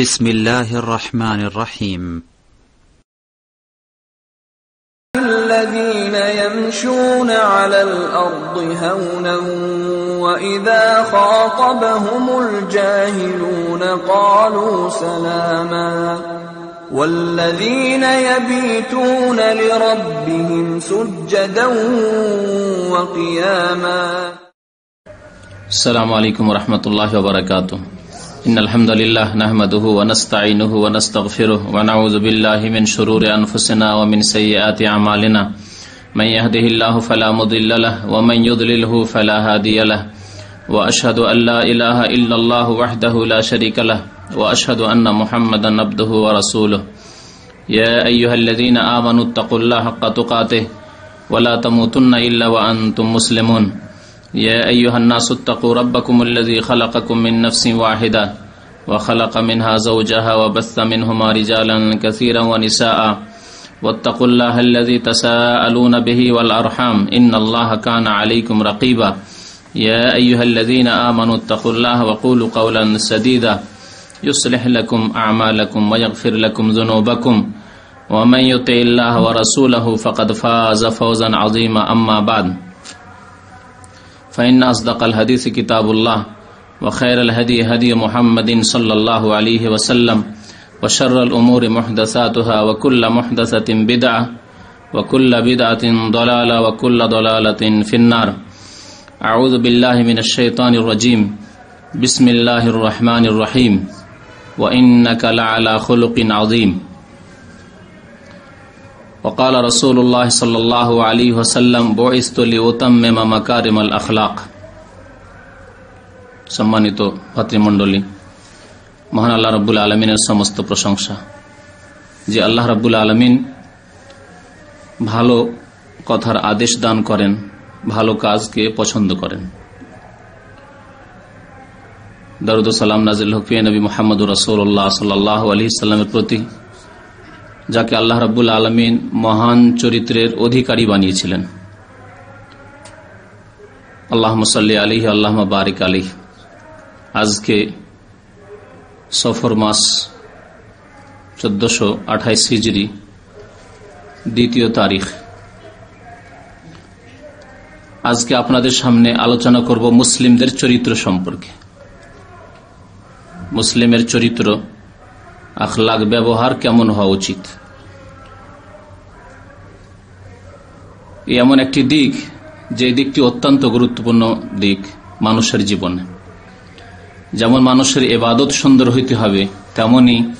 بسم الله الرحمن الرحيم. الذين يمشون على الأرض هونا وإذا خاطبهم الجاهلون قالوا سلاما والذين يبيتون لربهم سجدا وقياما. السلام عليكم ورحمة الله وبركاته. إن الحمد لله نحمده ونستعينه ونستغفره ونعوذ بالله من شرور أنفسنا ومن سيئات أعمالنا من يهده الله فلا مضل له ومن يضلله فلا هادي له وأشهد أن لا إله إلا الله وحده لا شريك له وأشهد أن محمدا عبده ورسوله. يا أيها الذين آمنوا اتقوا الله حق تقاته ولا تموتن إلا وأنتم مسلمون. يا أيها الناس اتقوا ربكم الذي خلقكم من نفس واحدة وخلق منها زوجها وبث منهما رجالا كثيرا ونساء واتقوا الله الذي تساءلون به والأرحام إن الله كان عليكم رقيبا. يا أيها الذين آمنوا اتقوا الله وقولوا قولا سديدا يصلح لكم أعمالكم ويغفر لكم ذنوبكم ومن يطع الله ورسوله فقد فاز فوزا عظيما. أما بعد فإن أصدق الحديث كتاب الله وخير الهدي هدي محمد صلى الله عليه وسلم وشر الأمور محدثاتها وكل محدثة بدعة وكل بدعة ضلالة وكل ضلالة في النار. أعوذ بالله من الشيطان الرجيم. بسم الله الرحمن الرحيم. وإنك لعلى خلق عظيم. وقال رسول الله صلى الله عليه وسلم بعثت لأتمم مكارم الأخلاق. সম্মানিত ভাতৃমণ্ডলী, মহান আল্লাহ রাব্বুল আলামিনের সমস্ত প্রশংসা, যে আল্লাহ রাব্বুল আলামিন ভালো কথার আদেশ দান করেন, ভালো কাজকে পছন্দ করেন। দরুদ ও সালাম নাজিল হোক নবী মুহাম্মদুর রাসূলুল্লাহ সাল্লাল্লাহু আলাইহি সাল্লামের প্রতি, যাকে আল্লাহ রাব্বুল আলামিন মহান চরিত্রের অধিকারী বানিয়েছিলেন। আল্লাহুম্মা সাল্লি আলাইহি আল্লাহুম্মা বারিক আলাইহি। আজকে সফর মাস 1428 হিজরি, দ্বিতীয় তারিখ। আজকে আপনাদের সামনে আলোচনা করব মুসলিমদের চরিত্র সম্পর্কে। মুসলিমের চরিত্র, আখলাক, ব্যবহার কেমন হওয়া উচিত। এমন একটি দিক, যে দিকটি অত্যন্ত গুরুত্বপূর্ণ দিক মানুষের জীবনে। যেমন মানুষের ইবাদত সুন্দর হইতে হবে, তেমনি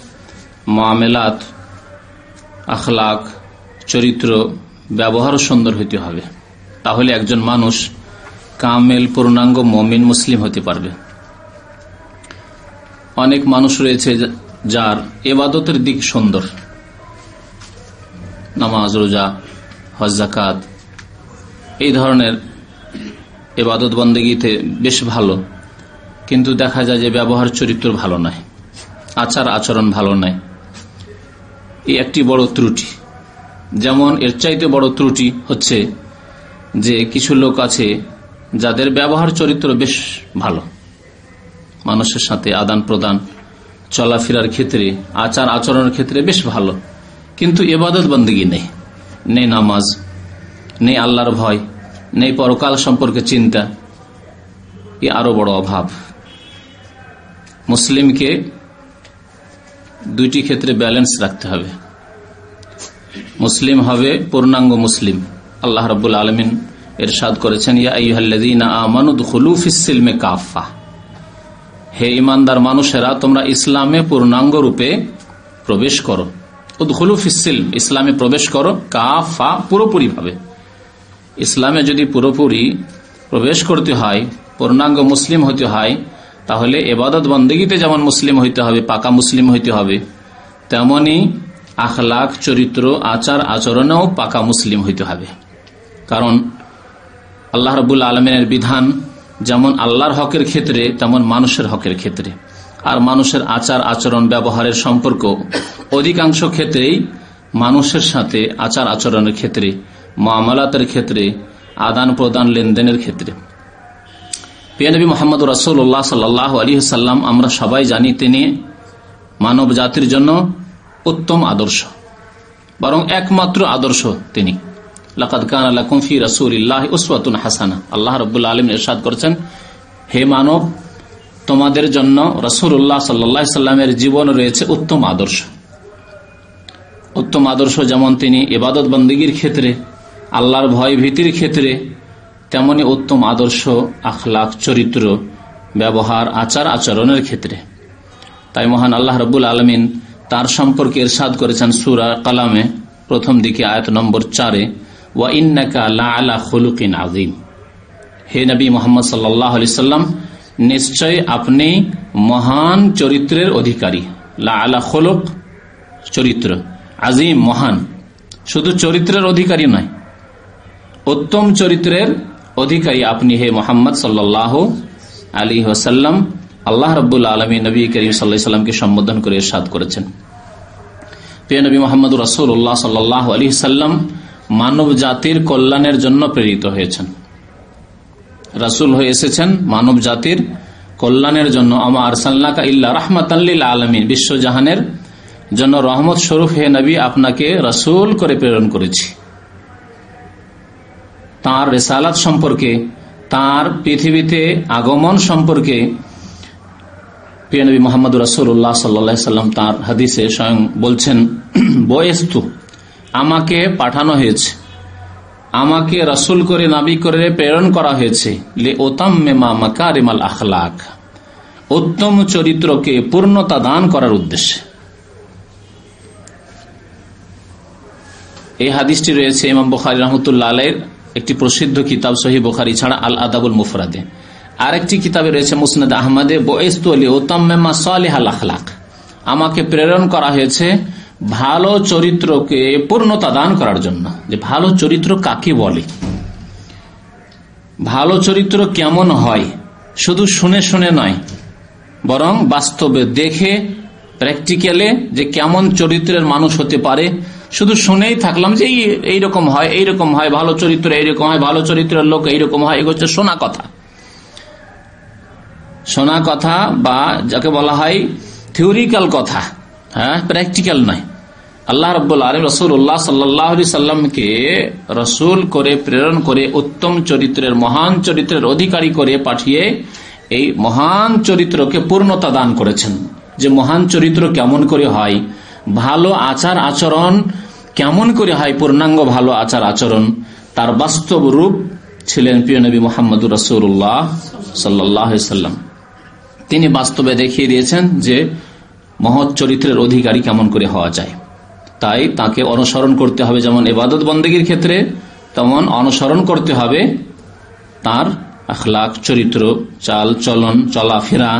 মুআমেলাত, আখলাক, চরিত্র, ব্যবহারও সুন্দর হইতে হবে। তাহলে একজন মানুষ কামেল, পূর্ণাঙ্গ মুমিন, মুসলিম হতে পারবে। অনেক মানুষ রয়েছে যার ইবাদতের দিক সুন্দর, নামাজ, রোজা, হজ, যাকাত, এই ধরনের ইবাদত বন্দেগীতে বেশ ভালো, কিন্তু দেখা যায় যে ব্যবহার চরিত্র ভালো নয়, আচার আচরণ ভালো নয়। এই একটি বড় ত্রুটি। যেমন এর চাইতে বড় ত্রুটি হচ্ছে যে কিছু লোক আছে যাদের ব্যবহার চরিত্র বেশ ভালো, মানুষের সাথে আদান প্রদান, চলাফেরার ক্ষেত্রে, আচার আচরণের ক্ষেত্রে বেশ ভালো, কিন্তু ইবাদত বন্দেগী নেই, নেই নামাজ, নেই আল্লাহর ভয়, নেই পরকাল সম্পর্কে চিন্তা। এ আরো বড় অভাব। মুসলিমকে দুইটি ক্ষেত্রে ব্যালেন্স রাখতে হবে। মুসলিম হবে পূর্ণাঙ্গ মুসলিম। আল্লাহ রাব্বুল আলামিন ইরশাদ করেছেন, ইয়া আইয়ুহাল্লাযীনা আমানু দুখুলু ফিস-সিলমি কাফা। হে ঈমানদার মানুষেরা, তোমরা ইসলামে পূর্ণাঙ্গ রূপে প্রবেশ করো। উদখুলু ফিস-সিলম, ইসলামে প্রবেশ করো, কাফা, পুরোপুরি ভাবে। ইসলামে যদি পুরোপুরি প্রবেশ করতে হয়, পূর্ণাঙ্গ মুসলিম হতে হয়, তাহলে ইবাদত বন্দেগীতে যেমন মুসলিম হইতে হবে, পাকা মুসলিম হইতে হবে, তেমনি আখলাক, চরিত্র, আচার আচরণেও পাকা মুসলিম হইতে হবে। কারণ আল্লাহ রাব্বুল আলামিনের বিধান যেমন আল্লাহর হকের ক্ষেত্রে, তেমন মানুষের হকের ক্ষেত্রে। আর মানুষের আচার আচরণ, ব্যবহারের সম্পর্ক অধিকাংশ ক্ষেত্রেই মানুষের সাথে, আচার আচরণের ক্ষেত্রে, মুআমালাতের ক্ষেত্রে, আদান প্রদান, লেনদেনের ক্ষেত্রে। প্রিয় নবী মুহাম্মদ রাসূলুল্লাহ সাল্লাল্লাহু আলাইহি ওয়াসাল্লাম, আমরা সবাই জানি, তিনি মানব জাতির জন্য উত্তম আদর্শ, বরং একমাত্র আদর্শ তিনি। লাকাদ কানা লাকুম ফি রাসূলিল্লাহি উসওয়াতুন হাসানাহ। আল্লাহ রাব্বুল আলামিন ইরশাদ করেছেন, হে মানব, তোমাদের জন্য রাসূলুল্লাহ সাল্লাল্লাহু আলাইহি সাল্লামের জীবন রয়েছে উত্তম আদর্শ। উত্তম আদর্শ যেমন তিনি ইবাদত বন্দেগীর ক্ষেত্রে, আল্লাহর ভয় ভীতির ক্ষেত্রে, তেমনি উত্তম আদর্শ আখলাক, চরিত্র, ব্যবহার, আচার আচরণের ক্ষেত্রে। তাই মহান আল্লাহ রাব্বুল আলামিন তার সম্পর্কে ইরশাদ করেছেন সূরা কালামে প্রথম দিকে আয়াত নম্বর 4-এ, ওয়া ইন্নাকা লাআলা খুলুকিন আযীম। হে নবী মুহাম্মদ সাল্লাল্লাহু আলাইহি সাল্লাম, নিশ্চয় আপনি মহান চরিত্রের অধিকারী। লাআলা খুলুক চরিত্র, আযীম মহান, শুধু চরিত্রের অধিকারী নয়, উত্তম চরিত্রের অধিকারী আপনি হে মুহাম্মদ সাল্লাল্লাহু আলাইহি ওয়াসাল্লাম। আল্লাহ রাব্বুল আলামিন নবী করিম সাল্লাল্লাহু আলাইহি সাল্লামকে সম্বোধন করে ইরশাদ করেছেন, প্রিয় নবী মুহাম্মদুর রাসূলুল্লাহ সাল্লাল্লাহু আলাইহি সাল্লাম মানব জাতির কল্যাণের জন্য প্রেরিত হয়েছেন, রাসূল হয়ে এসেছেন মানব জাতির কল্যাণের জন্য। আমা আরসালনাকা ইল্লা রাহমাতাল লিল আলামিন, বিশ্বজাহানের জন্য রহমত স্বরূপ হে নবী আপনাকে রাসূল করে প্রেরণ করেছি। তার রিসালাত সম্পর্কে, তার পৃথিবীতে আগমন সম্পর্কে প্রিয় নবী মুহাম্মদ রাসূলুল্লাহ সাল্লাল্লাহু আলাইহি সাল্লাম তার হাদিসে স্বয়ং বলছেন, বয়স্তু, আমাকে পাঠানো হয়েছে, আমাকে রাসূল করে নবী করে প্রেরণ করা হয়েছে, লিউতাম্মিমা মাকারিমাল আখলাক, উত্তম চরিত্রকে পূর্ণতা দান করার উদ্দেশ্যে। এই হাদিসটি রয়েছে ইমাম বুখারী রাহমাতুল্লাহ আলাইহির একটি প্রসিদ্ধ কিতাব সহিহ বুখারী ছাড়া আল আদাবুল মুফরাদে। আরেকটি কিতাবে রয়েছে মুসনাদ আহমদে, বুইসতু লিউতাম্মিমা সালিহাল আখলাক, আমাকে প্রেরণ করা হয়েছে ভালো চরিত্রকে পূর্ণতা দান করার জন্য। যে ভালো চরিত্র কাকে বলে, ভালো চরিত্র কেমন হয়, শুধু শুনে শুনে নয়, বরং বাস্তবে দেখে প্র্যাকটিক্যালে যে কেমন চরিত্রের মানুষ হতে পারে, শুধু শুনেই থাকলাম যে এইরকম হয়, এইরকম হয়, ভালো চরিত্র এইরকম হয়, ভালো চরিত্রের লোক এইরকম হয়, এগুলো হচ্ছে শোনা কথা। শোনা কথা বা যাকে বলা হয় থিওরিক্যাল কথা, হ্যাঁ, প্র্যাকটিক্যাল নয়। আল্লাহ রাব্বুল আলামিন রাসূলুল্লাহ সাল্লাল্লাহু আলাইহি সাল্লামকে রাসূল করে প্রেরণ করে উত্তম চরিত্রের, মহান চরিত্রের অধিকারী করে পাঠিয়ে এই মহান চরিত্রকে পূর্ণতা দান করেছেন। যে মহান চরিত্র কেমন করে হয়, ভালো আচার আচরণ কেমন করে হয়, পূর্ণাঙ্গ ভালো আচার আচরণ, তার বাস্তব রূপ ছিলেন প্রিয় নবী মুহাম্মদুর রাসূলুল্লাহ সাল্লাল্লাহু আলাইহি সাল্লাম। তিনি বাস্তবে দেখিয়ে দিয়েছেন যে মহৎ চরিত্রের অধিকারী কেমন করে হওয়া যায়। তাই তাকে অনুসরণ করতে হবে, যেমন ইবাদত বন্দেগীর ক্ষেত্রে তেমন অনুসরণ করতে হবে তার আখলাক, চরিত্র, চাল চলন, চলাফেরা,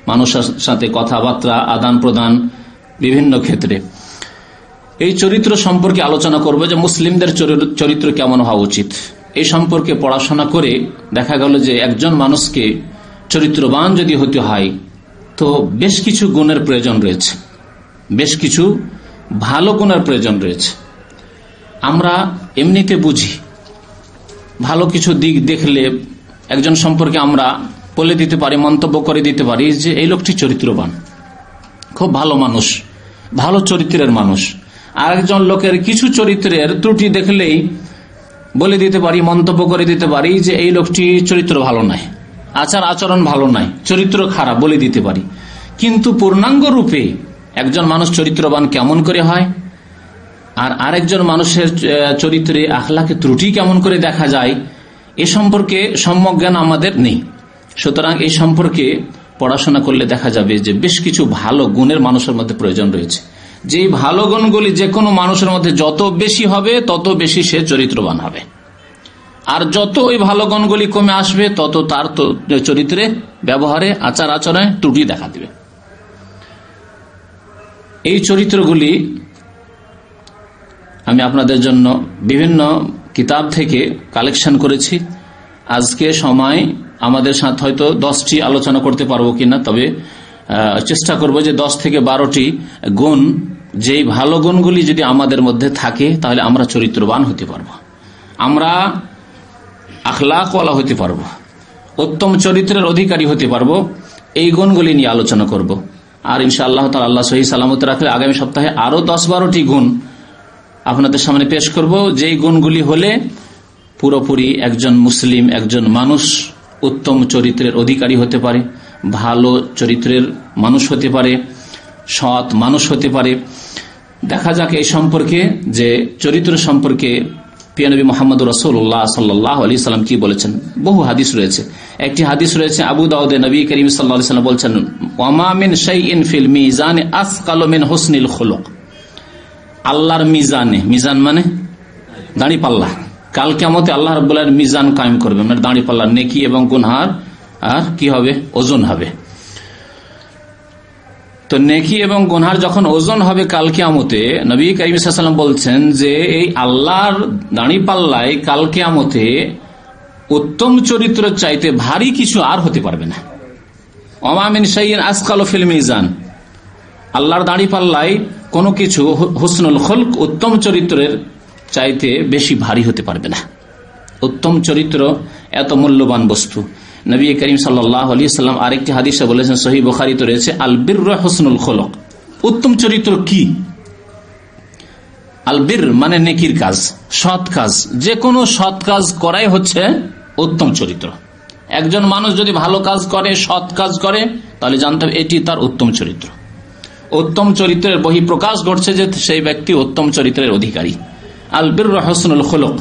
মানুষের সাথে কথাবার্তা, আদান প্রদান, বিভিন্ন ক্ষেত্রে। এই চরিত্র সম্পর্কে আলোচনা করব যে মুসলিমদের চরিত্র কেমন হওয়া উচিত। এই সম্পর্কে পড়াশোনা করে দেখা গেল যে একজন মানুষকে চরিত্রবান যদি হতে হয় তো বেশ কিছু গুণের প্রয়োজন রয়েছে, বেশ কিছু ভালো গুণের প্রয়োজন রয়েছে। আমরা এমনিতে বুঝি, ভালো কিছু দিক দেখলে একজন সম্পর্কে আমরা বলে দিতে পারি, মন্তব্য করে দিতে পারি যে এই লোকটি চরিত্রবান, খুব ভালো মানুষ, ভালো চরিত্রের মানুষ। আর একজন লোকের কিছু চরিত্রের ত্রুটি দেখলেই বলে দিতে পারি, মন্তব্য করে দিতে পারি যে এই লোকটি চরিত্র ভালো নয়, আচার আচরণ ভালো নয়, চরিত্র খারাপ বলে দিতে পারি। কিন্তু পূর্ণাঙ্গ রূপে একজন মানুষ চরিত্রবান কেমন করে হয়, আর আরেকজন মানুষের চরিত্রে আখলাকে ত্রুটি কেমন করে দেখা যায়, এ সম্পর্কে সম্যক জ্ঞান আমাদের নেই। সুতরাং এই সম্পর্কে পড়াশোনা করলে দেখা যাবে যে বেশ কিছু ভালো গুণের মানুষের মধ্যে প্রয়োজন রয়েছে। যে ভালো গুণগুলি যে কোনো মানুষের মধ্যে যত বেশি হবে তত বেশি সে চরিত্রবান হবে, আর যত ওই ভালো গুণগুলি কমে আসবে তত তার চরিত্রে, ব্যবহারে, আচার আচরণে ত্রুটি দেখা দিবে। এই চরিত্রগুলি আমি আপনাদের জন্য বিভিন্ন কিতাব থেকে কালেকশন করেছি। আজকে সময় আমাদের সাথে হয়তো 10টি আলোচনা করতে পারবো কিনা, তবে চেষ্টা করব যে 10 থেকে 12টি গুণ, যেই ভালো গুণগুলি যদি আমাদের মধ্যে থাকে তাহলে আমরা চরিত্রবান হতে পারবো, আমরা আখলাকওয়ালা হতে পারবো, উত্তম চরিত্রের অধিকারী হতে পারবো। এই গুণগুলি নিয়ে আলোচনা করব। আর ইনশাআল্লাহ তাআলা আল্লাহ সহি সালামত রাখলে আগামী সপ্তাহে আরো 10-12টি গুণ আপনাদের সামনে পেশ করব, যেই গুণগুলি হলে পুরোপুরি একজন মুসলিম, একজন মানুষ উত্তম চরিত্রের অধিকারী হতে পারে, ভালো চরিত্রের মানুষ হতে পারে, সৎ মানুষ হতে পারে। দেখা যাক এই সম্পর্কে, যে চরিত্র সম্পর্কে প্রিয় নবী মুহাম্মদ রাসূলুল্লাহ সাল্লাল্লাহু আলাইহি সাল্লাম কি বলেছেন। বহু হাদিস রয়েছে। একটি হাদিস রয়েছে আবু দাউদে, নবী করিম সাল্লাল্লাহু আলাইহি সাল্লাম বলছেন, ওয়ামা মিন শাইইন ফিল মিজানে আসকালু মিন হুসনিল খুলুক। আল্লাহর মিজানে, মিজান মানে দাঁড়ি পাল্লা, কাল কিয়ামতে আল্লাহ রাব্বুল আলামিন মিজান কায়েম করবেন, মানে দাঁড়ি পাল্লা, নেকি এবং গুনহার আর কি হবে, ওজন হবে। তো নেকি এবং গুনহার যখন ওজন হবে কাল কিয়ামতে, নবী কারীম সাল্লাল্লাহু আলাইহি ওয়াসাল্লাম বলছেন যে এই আল্লাহর দাঁড়ি পাল্লায় কাল কিয়ামতে উত্তম চরিত্র চাইতে ভারী কিছু আর হতে পারবে না। ওমা মিন শাইইন আসকালু ফিল মিজান, আল্লাহর দাঁড়ি পাল্লায় কোনো কিছু হুসনুল খুলক, উত্তম চরিত্রের চাইতে বেশি ভারী হতে পারবে না। উত্তম চরিত্র এত মূল্যবান বস্তু। নবী করিম সাল্লাল্লাহু আলাইহি সাল্লাম আরেকটি হাদিসে বলেছেন, সহিহ বুখারীতে রয়েছে, আল বিররু হুসনুল খুলুক। উত্তম চরিত্র কি? আল বির মানে নেকির কাজ, সৎ কাজ। যে কোনো সৎ কাজ করাই হচ্ছে উত্তম চরিত্র। একজন মানুষ যদি ভালো কাজ করে, সৎ কাজ করে, তাহলে জানতে হবে এটি তার উত্তম চরিত্র। উত্তম চরিত্রের বহিঃপ্রকাশ ঘটছে যে সেই ব্যক্তি উত্তম চরিত্রের অধিকারী। আল বিররু হুসনুল খুলুক,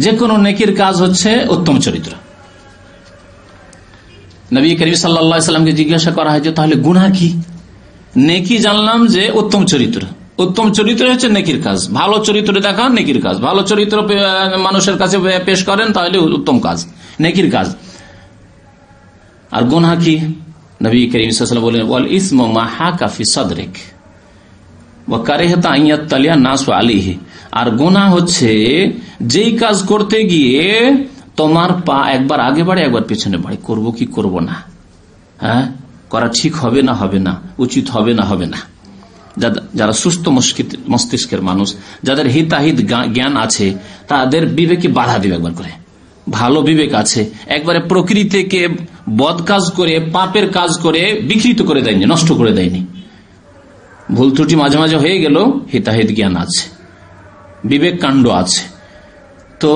যে কোনো নেকির কাজ হচ্ছে উত্তম চরিত্র। নবী করিম সাল্লাল্লাহু আলাইহি সাল্লামকে জিজ্ঞাসা করা হয় যে তাহলে গুনাহ কি? নেকি জানলাম যে উত্তম চরিত্র, উত্তম চরিত্র হচ্ছে নেকির কাজ, ভালো চরিত্র দেখা নেকির কাজ, ভালো চরিত্র মানুষের কাছে পেশ করেন তাহলে উত্তম কাজ, নেকির কাজ। আর গুনাহ কি? নবী করিম সাল্লাল্লাহু আলাইহি ওয়াসাল্লাম বলেন, ওয়াল ইসমু মা হাকা ফি সাদরিক ওয়া কারিহাতা আন ইয়াত্তালিয়া নাসু আলাইহি। আর গুনাহ হচ্ছে যেই কাজ করতে গিয়ে তোমার পা একবার আগে বাড়ে একবার পেছনে বাড়ে, করব কি করব না, হ্যাঁ, করা ঠিক হবে না হবে না, উচিত হবে না হবে না। যারা সুস্থ মস্তিষ্কের মানুষ, যাদের হিতাহিত জ্ঞান আছে, তাদের বিবেকে বাধা দিবে একবার করে। ভালো বিবেক আছে, একবারে প্রকৃতিকে বদ কাজ করে, পাপের কাজ করে বিকৃত করে দেয়নি, নষ্ট করে দেয়নি। ভুল ত্রুটি মাঝে মাঝে হয়ে গেল, হিতাহিত জ্ঞান আছে, বিবেক কাণ্ড আছে। তো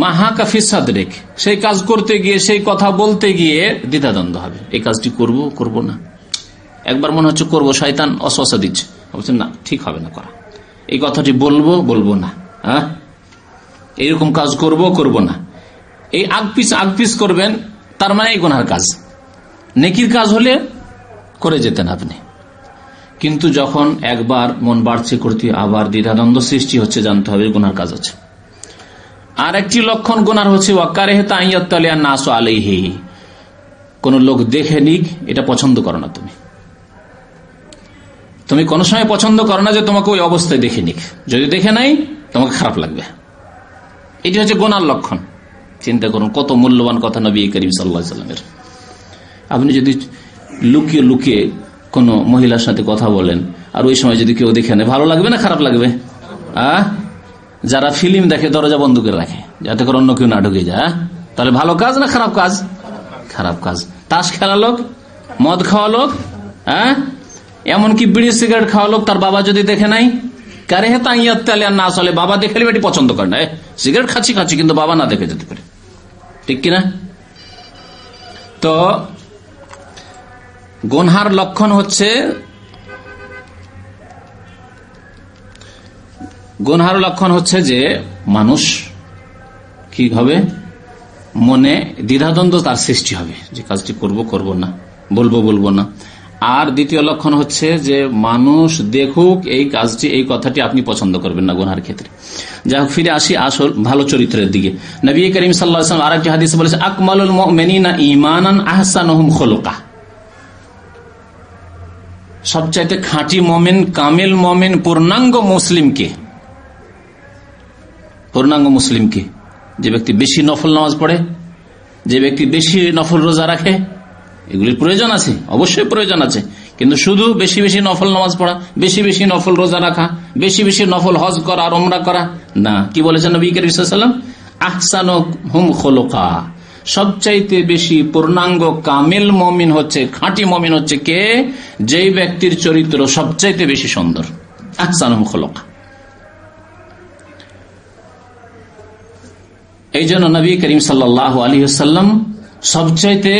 মাহা কাফি সাদরিক, সেই কাজ করতে গিয়ে, সেই কথা বলতে গিয়ে দ্বিধাদ্বন্দ্ব হবে, এই কাজটি করব করব না। একবার মনে হচ্ছে করব, শয়তান অসওয়াসা দিচ্ছে, বলছেন না ঠিক হবে না করা, এই কথাটি বলবো বলবো না, হ্যাঁ, এইরকম কাজ করব করব না। এই আগপিস করবেন, তার মানে এই গুনার কাজ। নেকির কাজ হলে করে যেতেন আপনি, কিন্তু যখন একবার মন বাড়ছে করতে, আবার দ্বিধাদ্বন্দ্ব সৃষ্টি হচ্ছে, জানতে হবে গুনার কাজ আছে। আর একটি লক্ষণ গুনার হচ্ছে ওয়াকারিহাতা আন ইয়াত্তালিয়া নাসু আলাইহি, কোন লোক দেখে নিক, এটা পছন্দ করো না। তুমি কোন সময় পছন্দ করো না যে তোমাকে ওই অবস্থায় দেখে নিক, যদি দেখে নাই তোমাকে খারাপ লাগবে। এটি হচ্ছে গুনার লক্ষণ। চিন্তা করুন কত মূল্যবান কথা নবী করিম সাল্লাল্লাহু আলাইহি সাল্লামের। আপনি যদি লুকিয়ে লুকিয়ে কোন মহিলার সাথে কথা বলেন, আর ওই সময় যদি কেউ দেখে নেয়, ভালো লাগবে না খারাপ লাগবে? যারা ফিল্ম দেখে দরজা বন্ধ করে রাখে যাতে করে অন্য কেউ না ঢুকে যায়, তাহলে ভালো কাজ না খারাপ কাজ? খারাপ কাজ। তাস খেলা লোক, মদ খাওয়া লোক, এমনকি বিড়ি সিগারেট খাওয়া লোক, তার বাবা যদি দেখে নাই, কারিহাতা আন ইয়াত্তালিয়া নাস আলাইহি, বাবা দেখলে এটি পছন্দ করে না, সিগারেট খাচ্ছি কিন্তু বাবা না দেখে যেতে পারে, ঠিক কিনা? তো গুনহার লক্ষণ হচ্ছে, গুনহার লক্ষণ হচ্ছে যে মানুষ কি হবে, মনে দ্বিধাদ্বন্দ্ব তার সৃষ্টি হবে, যে কাজটি করব করব না, বলবো বলবো না। আর দ্বিতীয় লক্ষণ হচ্ছে যে মানুষ দেখুক এই কাজটি, এই কথাটি আপনি পছন্দ করবেন না গুনহার ক্ষেত্রে। যাই হোক, ফিরে আসি আসল ভালো চরিত্রের দিকে। নবী করিম সাল্লাল্লাহু আলাইহি ওয়াসাল্লাম আরেকটি হাদিসে বলেছেন, আকমালুল মুমিনিনা ঈমানান আহসানুহুম খুলুকা। সবচাইতে খাঁটি মুমিন, কামিল মুমিন, পূর্ণাঙ্গ মুসলিমকে, পূর্ণাঙ্গ মুসলিমকে, যে ব্যক্তি বেশি নফল নামাজ পড়ে, যে ব্যক্তি বেশি নফল রোজা রাখে। এগুলির প্রয়োজন আছে, অবশ্যই প্রয়োজন আছে, কিন্তু শুধু বেশি বেশি নফল নামাজ পড়া, বেশি বেশি নফল রোজা রাখা, বেশি বেশি নফল হজ করা আর উমরা করা না। কি বলেছেন নবী করিম সাল্লাল্লাহু আলাইহি ওয়াসাল্লাম? আহসানুহুম খুলুকা, সবচাইতে বেশি পূর্ণাঙ্গ কামিল মুমিন হচ্ছে, খাঁটি মুমিন হচ্ছে কে? যেই ব্যক্তির চরিত্র সবচাইতে বেশি সুন্দর। আহসানুহুম খুলুকা। এই জন্য নবী করিম সাল্লাল্লাহু আলাইহি ওয়াসাল্লাম সবচাইতে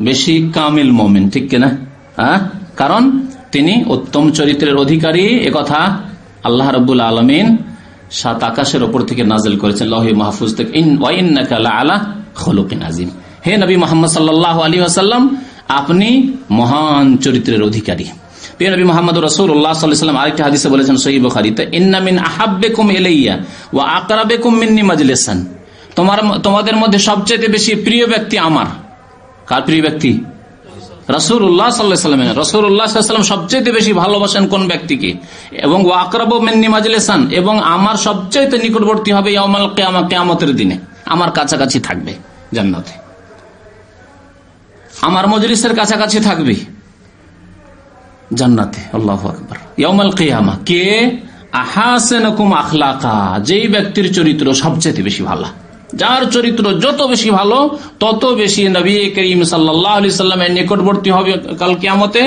বেশি কামিল মুমিন, ঠিক কিনা? কারণ তিনি উত্তম চরিত্রের অধিকারী। একথা আল্লাহ রাব্বুল আলামিন 7 আকাশের উপর থেকে নাজিল করেছেন, লৌহে মাহফুজ থেকে, ওয়া ইন্নাকা লাআলা খুলুকিন আযীম। হে নবী মুহাম্মদ সাল্লাল্লাহু আলাইহি ওয়াসাল্লাম, আপনি মহান চরিত্রের অধিকারী। প্রিয় নবী মুহাম্মদ রাসূলুল্লাহ সাল্লাল্লাহু আলাইহি ওয়াসাল্লাম আরেকটা হাদিসে বলেছেন সহিহ বুখারীতে, ইন্না মিন আহাব্বিকুম ইলাইয়া ওয়া আকরাবিকুম মিন্নি মাজলিসান, তোমাদের মধ্যে সবচেয়ে বেশি প্রিয় ব্যক্তি আমার। কার প্রিয় ব্যক্তি? রাসূলুল্লাহ সাল্লাল্লাহু আলাইহি ওয়াসাল্লাম। রাসূলুল্লাহ সাল্লাল্লাহু আলাইহি ওয়াসাল্লাম সবচেয়ে বেশি ভালোবাসেন কোন ব্যক্তিকে? এবং ওয়া আকরাবু মিন্নি মাজলিসান, এবং আমার সবচেয়ে নিকটবর্তী হবে ইয়াউমাল কিয়ামা, কিয়ামতের দিনে আমার কাছাকাছি থাকবে জান্নাতে, আমার মজলিসের কাছাকাছি থাকবে জান্নাতে। আল্লাহু আকবার। ইয়াউমাল কিয়ামা কে? আহাসানুকুম আখলাকা, যেই ব্যক্তির চরিত্র সবচেয়ে বেশি ভালো, যার চরিত্র যত বেশি ভালো তত বেশি নবী করিম সাল্লাল্লাহু আলাইহি সাল্লামের নিকটবর্তী হবে কাল কিয়ামতে,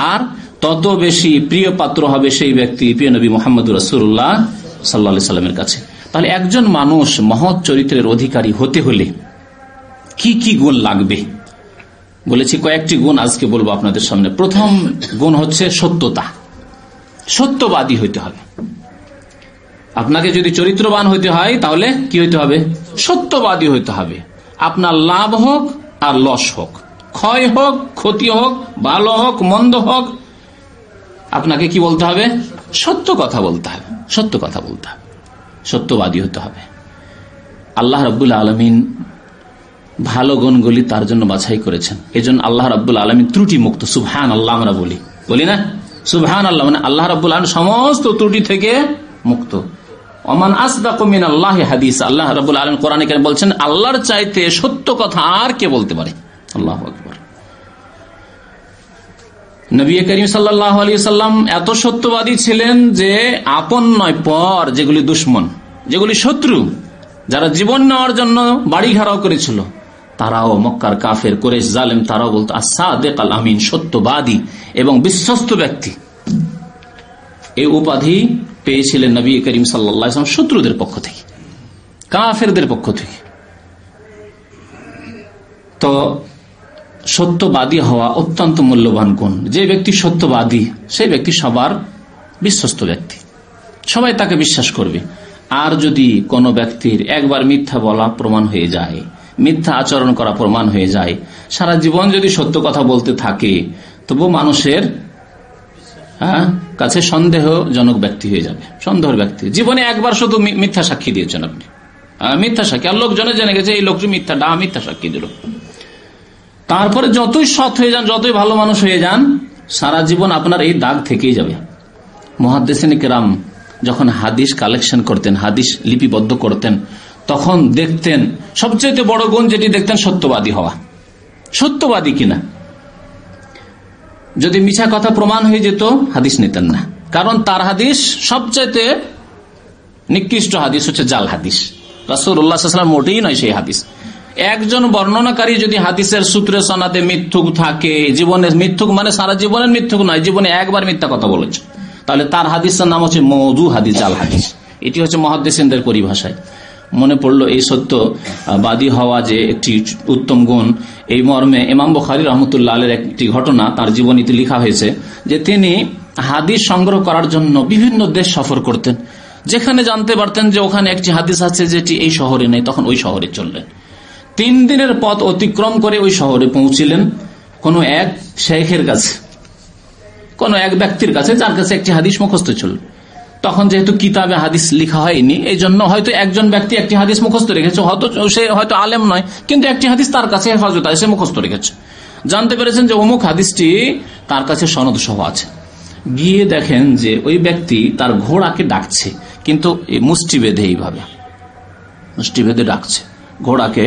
আর তত বেশি প্রিয় পাত্র হবে সেই ব্যক্তি প্রিয় নবী মুহাম্মদুর রাসূলুল্লাহ সাল্লাল্লাহু আলাইহি সাল্লামের কাছে। তাহলে একজন মানুষ মহৎ চরিত্রের অধিকারী হতে হলে কি কি গুণ লাগবে বলেছি, কয়েকটি গুণ আজকে বলবো আপনাদের সামনে। প্রথম গুণ হচ্ছে সত্যতা, সত্যবাদী হইতে হবে। আপনাকে যদি চরিত্রবান হইতে হয় তাহলে কি হইতে হবে? সত্যবাদী হইতে হবে। আপনার লাভ হোক আর লস হোক, ক্ষয় হোক ক্ষতি হোক, ভালো হোক মন্দ হোক, আপনাকে কি বলতে হবে? সত্য কথা বলতে হবে, সত্য কথা বলতে হবে, সত্যবাদী হতে হবে। আল্লাহ রাব্বুল আলামিন ভালো গুণগুলি তার জন্য বাছাই করেছেন, এজন্য আল্লাহ রাব্বুল আলামিন ত্রুটি মুক্ত। সুবহানাল্লাহ আমরা বলি না? সুবহানাল্লাহ মানে আল্লাহ রাব্বুল আলামিন সমস্ত ত্রুটি থেকে মুক্ত। ওমান আসদাকু মিনাল্লাহি হাদিসা, আল্লাহ রাব্বুল আলামিন কোরআনে কারীমে বলছেন আল্লাহর চাইতে সত্য কথা আর কে বলতে পারে? আল্লাহু আকবার। নবী করিম সাল্লাল্লাহু আলাইহি ওয়াসাল্লাম এত সত্যবাদী ছিলেন যে আপন নয় পর, যেগুলি দুশমন, যেগুলি শত্রু, যারা জীবন নেওয়ার জন্য বাড়ি ঘেরাও করেছিল, তারাও, মক্কার কাফের কুরাইশ জালেম, তারাও বলতো আস-সাদিক আল আমিন, সত্যবাদী এবং বিশ্বস্ত ব্যক্তি। এই উপাধি পেয়েছিলেন নবী করিম সাল্লাল্লাহু আলাইহি ওয়াসাল্লাম শত্রুদের পক্ষ থেকে, কাফেরদের পক্ষ থেকে। তো সত্যবাদী হওয়া অত্যন্ত মূল্যবান গুণ। যে ব্যক্তি সত্যবাদী সেই ব্যক্তি সবার বিশ্বস্ত ব্যক্তি, সবাই তাকে বিশ্বাস করবে। আর যদি কোনো ব্যক্তির একবার মিথ্যা বলা প্রমাণ হয়ে যায়, মিথ্যা আচরণ করা প্রমাণ হয়ে যায়, সারা জীবন যদি সত্য কথা বলতে থাকে, তবু মানুষের কাছে সন্দেহজনক ব্যক্তি হয়ে যাবে, সন্দেহের ব্যক্তি। জীবনে একবার শুধু মিথ্যা সাক্ষী দিয়েছেন আপনি, মিথ্যা সাক্ষী, আর লোকজনে জেনে গেছে এই লোকটি মিথ্যা সাক্ষী দিল। তারপরে যতই সৎ হয়ে যান, যতই ভালো মানুষ হয়ে যান, সারা জীবন আপনার এই দাগ থেকেই যাবে। মুহাদ্দিসিন কেরাম যখন হাদিস কালেকশন করতেন, হাদিস লিপিবদ্ধ করতেন, তখন দেখতেন সবচেয়ে বড় গুণ যেটি দেখতেন সত্যবাদী হওয়া। সত্যবাদী কিনা, যদি মিছা কথা প্রমাণ হয়ে যেত হাদিস নিতেন না, কারণ তার হাদিস সবচেয়ে নিকৃষ্ট হাদিস হচ্ছে জাল হাদিস। রাসূলুল্লাহ সাল্লাল্লাহু আলাইহি ওয়াসাল্লাম মোটেই নয় সেই হাদিস। একজন বর্ণনাকারী যদি হাদিসের সূত্রে সনাতে মিথ্যুক থাকে, জীবনে মিথ্যুক মানে সারা জীবনের মিথ্যুক নয়, জীবনে একবার মিথ্যা কথা বলেছে, তাহলে তার হাদিসের নাম হচ্ছে মওদু হাদিস, জাল হাদিস। এটি হচ্ছে মুহাদ্দিসিনদের পরিভাষায়। মনে পড়লো এই সত্যবাদী হওয়া যে একটি উত্তম গুণ, এই মর্মে ইমাম বুখারী রাহমাতুল্লাহ আলাইহির একটি ঘটনা তার জীবনীতে লেখা হয়েছে যে তিনি হাদিস সংগ্রহ করার জন্য বিভিন্ন দেশ সফর করতেন। যেখানে জানতে পারতেন যে ওখানে একটি হাদিস আছে যেটি এই শহরে নেই, তখন ওই শহরে চললেন। 3 দিনের পথ অতিক্রম করে ওই শহরে পৌঁছিলেন কোন এক শেখের কাছে, কোন এক ব্যক্তির কাছে, যার কাছে একটি হাদিস মুখস্থ ছিল। তখন যেহেতু কিতাবে হাদিস লেখা হয়নি, এই জন্য হয়তো একজন ব্যক্তি একটি হাদিস মুখস্থ রেখেছে, সে হয়তো আলেম নয়, কিন্তু একটি হাদিস তার কাছে হেফাজত আছে, সে মুখস্থ রেখেছে। জানতে পেরেছেন যে অমুক হাদিসটি তার কাছে সনদ সহ আছে। গিয়ে দেখেন যে ওই ব্যক্তি তার ঘোড়াকে ডাকছে, কিন্তু মুষ্টি বেঁধে, এইভাবে মুষ্টি বেঁধে ডাকছে, ঘোড়াকে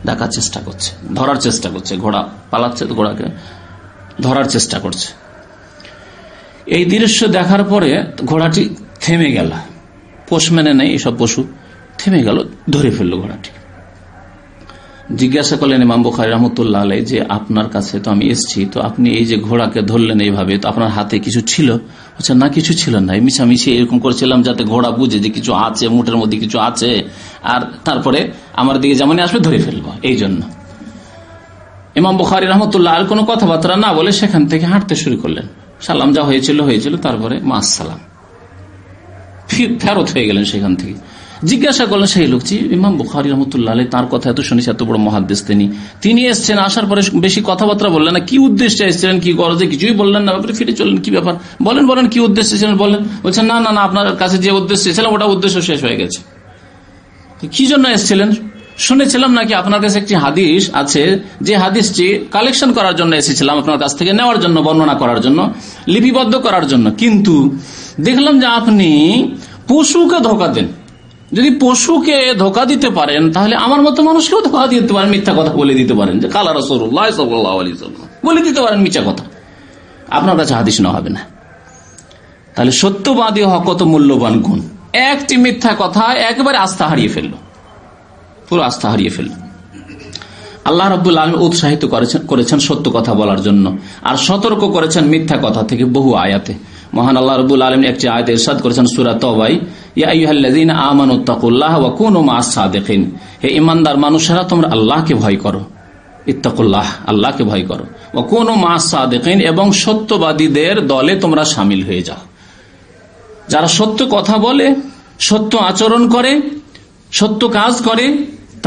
ডাকার চেষ্টা করছে, ধরার চেষ্টা করছে, ঘোড়া পালাচ্ছে, ঘোড়াকে ধরার চেষ্টা করছে। এই দৃশ্য দেখার পরে ঘোড়াটি থেমে গেল, পোষ মেনে নেই এসব পশু, থেমে গেল, ধরে ফেললো ঘোড়াটি। জিজ্ঞাসা করলেন ইমাম বুখারী রাহমাতুল্লাহ আলাইহি যে আপনার কাছে তো আমি এসেছি, তো আপনি এই যে ঘোড়াকে ধরলেন এইভাবে, তো আপনার হাতে কিছু ছিল? আচ্ছা না, কিছু ছিল না, মিছামিছি এরকম করেছিলাম যাতে ঘোড়া বুঝে যে কিছু আছে, মুঠের মধ্যে কিছু আছে, আর তারপরে আমার দিকে যেমন আসবে ধরে ফেলবো, এই জন্য। ইমাম বুখারী রাহমাতুল্লাহ আলাইহি কোনো কথাবার্তা না বলে সেখান থেকে হাঁটতে শুরু করলেন। সালাম যা হয়েছিল, তারপরে মাস সালাম, ফেরত হয়ে গেলেন সেখান থেকে। জিজ্ঞাসা করলেন সেই লোকটি, ইমাম বুখারী রাহমাতুল্লাহ আলাইহি তার কথা এত শুনেছি, এত বড় মুহাদ্দিস তিনি এসছেন, আসার পরে বেশি কথাবার্তা বললেন না, কি উদ্দেশ্যে এসেছিলেন, কি গরজে, কিছুই বললেন না, ব্যাপারে ফিরে চললেন, কি ব্যাপার বলেন কি উদ্দেশ্যে ছিলেন বলেন। বলছেন না, আপনার কাছে যে উদ্দেশ্যে ছিলাম ওটা উদ্দেশ্য শেষ হয়ে গেছে। কি জন্য এসেছিলেন? শুনেছিলাম নাকি আপনার কাছে একটি হাদিস আছে, যে হাদিসটি কালেকশন করার জন্য এসেছিলাম, আপনার কাছ থেকে নেওয়ার জন্য, বর্ণনা করার জন্য, লিপিবদ্ধ করার জন্য, কিন্তু দেখলাম যে আপনি পশুকে ধোঁকা দেন। যদি পশুকে ধোঁকা দিতে পারেন তাহলে আমার মতো মানুষকেও ধোঁকা দিতে পারেন, মিথ্যা কথা বলে দিতে পারেন, যে কালা রাসূলুল্লাহ সাল্লাল্লাহু আলাইহি ওয়াসাল্লাম বলে দিতে পারেন মিথ্যা কথা, আপনার কাছে হাদিস নেওয়া হবে না। তাহলে সত্যবাদী হওয়া কত মূল্যবান গুণ। একটি মিথ্যা কথা একেবারে আস্থা হারিয়ে ফেললো, পুরো আস্থা হারিয়ে ফেলল। আল্লাহ রাব্বুল আলামিন উৎসাহিত করেছেন সত্য কথা বলার জন্য, আর সতর্ক করেছেন মিথ্যা কথা থেকে বহু আয়াতে। মহান আল্লাহ রাব্বুল আলামিন একটি আয়াতে ইরশাদ করেছেন সূরা তাওবায়, ইয়া আইয়ুহাল্লাযীনা আমানুত্তাকুল্লাহ ওয়া কুনু মাআস সাদিকিন, হে ঈমানদার মানুষেরা তোমরা আল্লাহকে ভয় করো, ইত্তাকুল্লাহ আল্লাহকে ভয় করো, ওয়া কুনু মাআস সাদিকিন এবং সত্যবাদীদের দলে তোমরা শামিল হয়ে যাও। যারা সত্য কথা বলে, সত্য আচরণ করে, সত্য কাজ করে,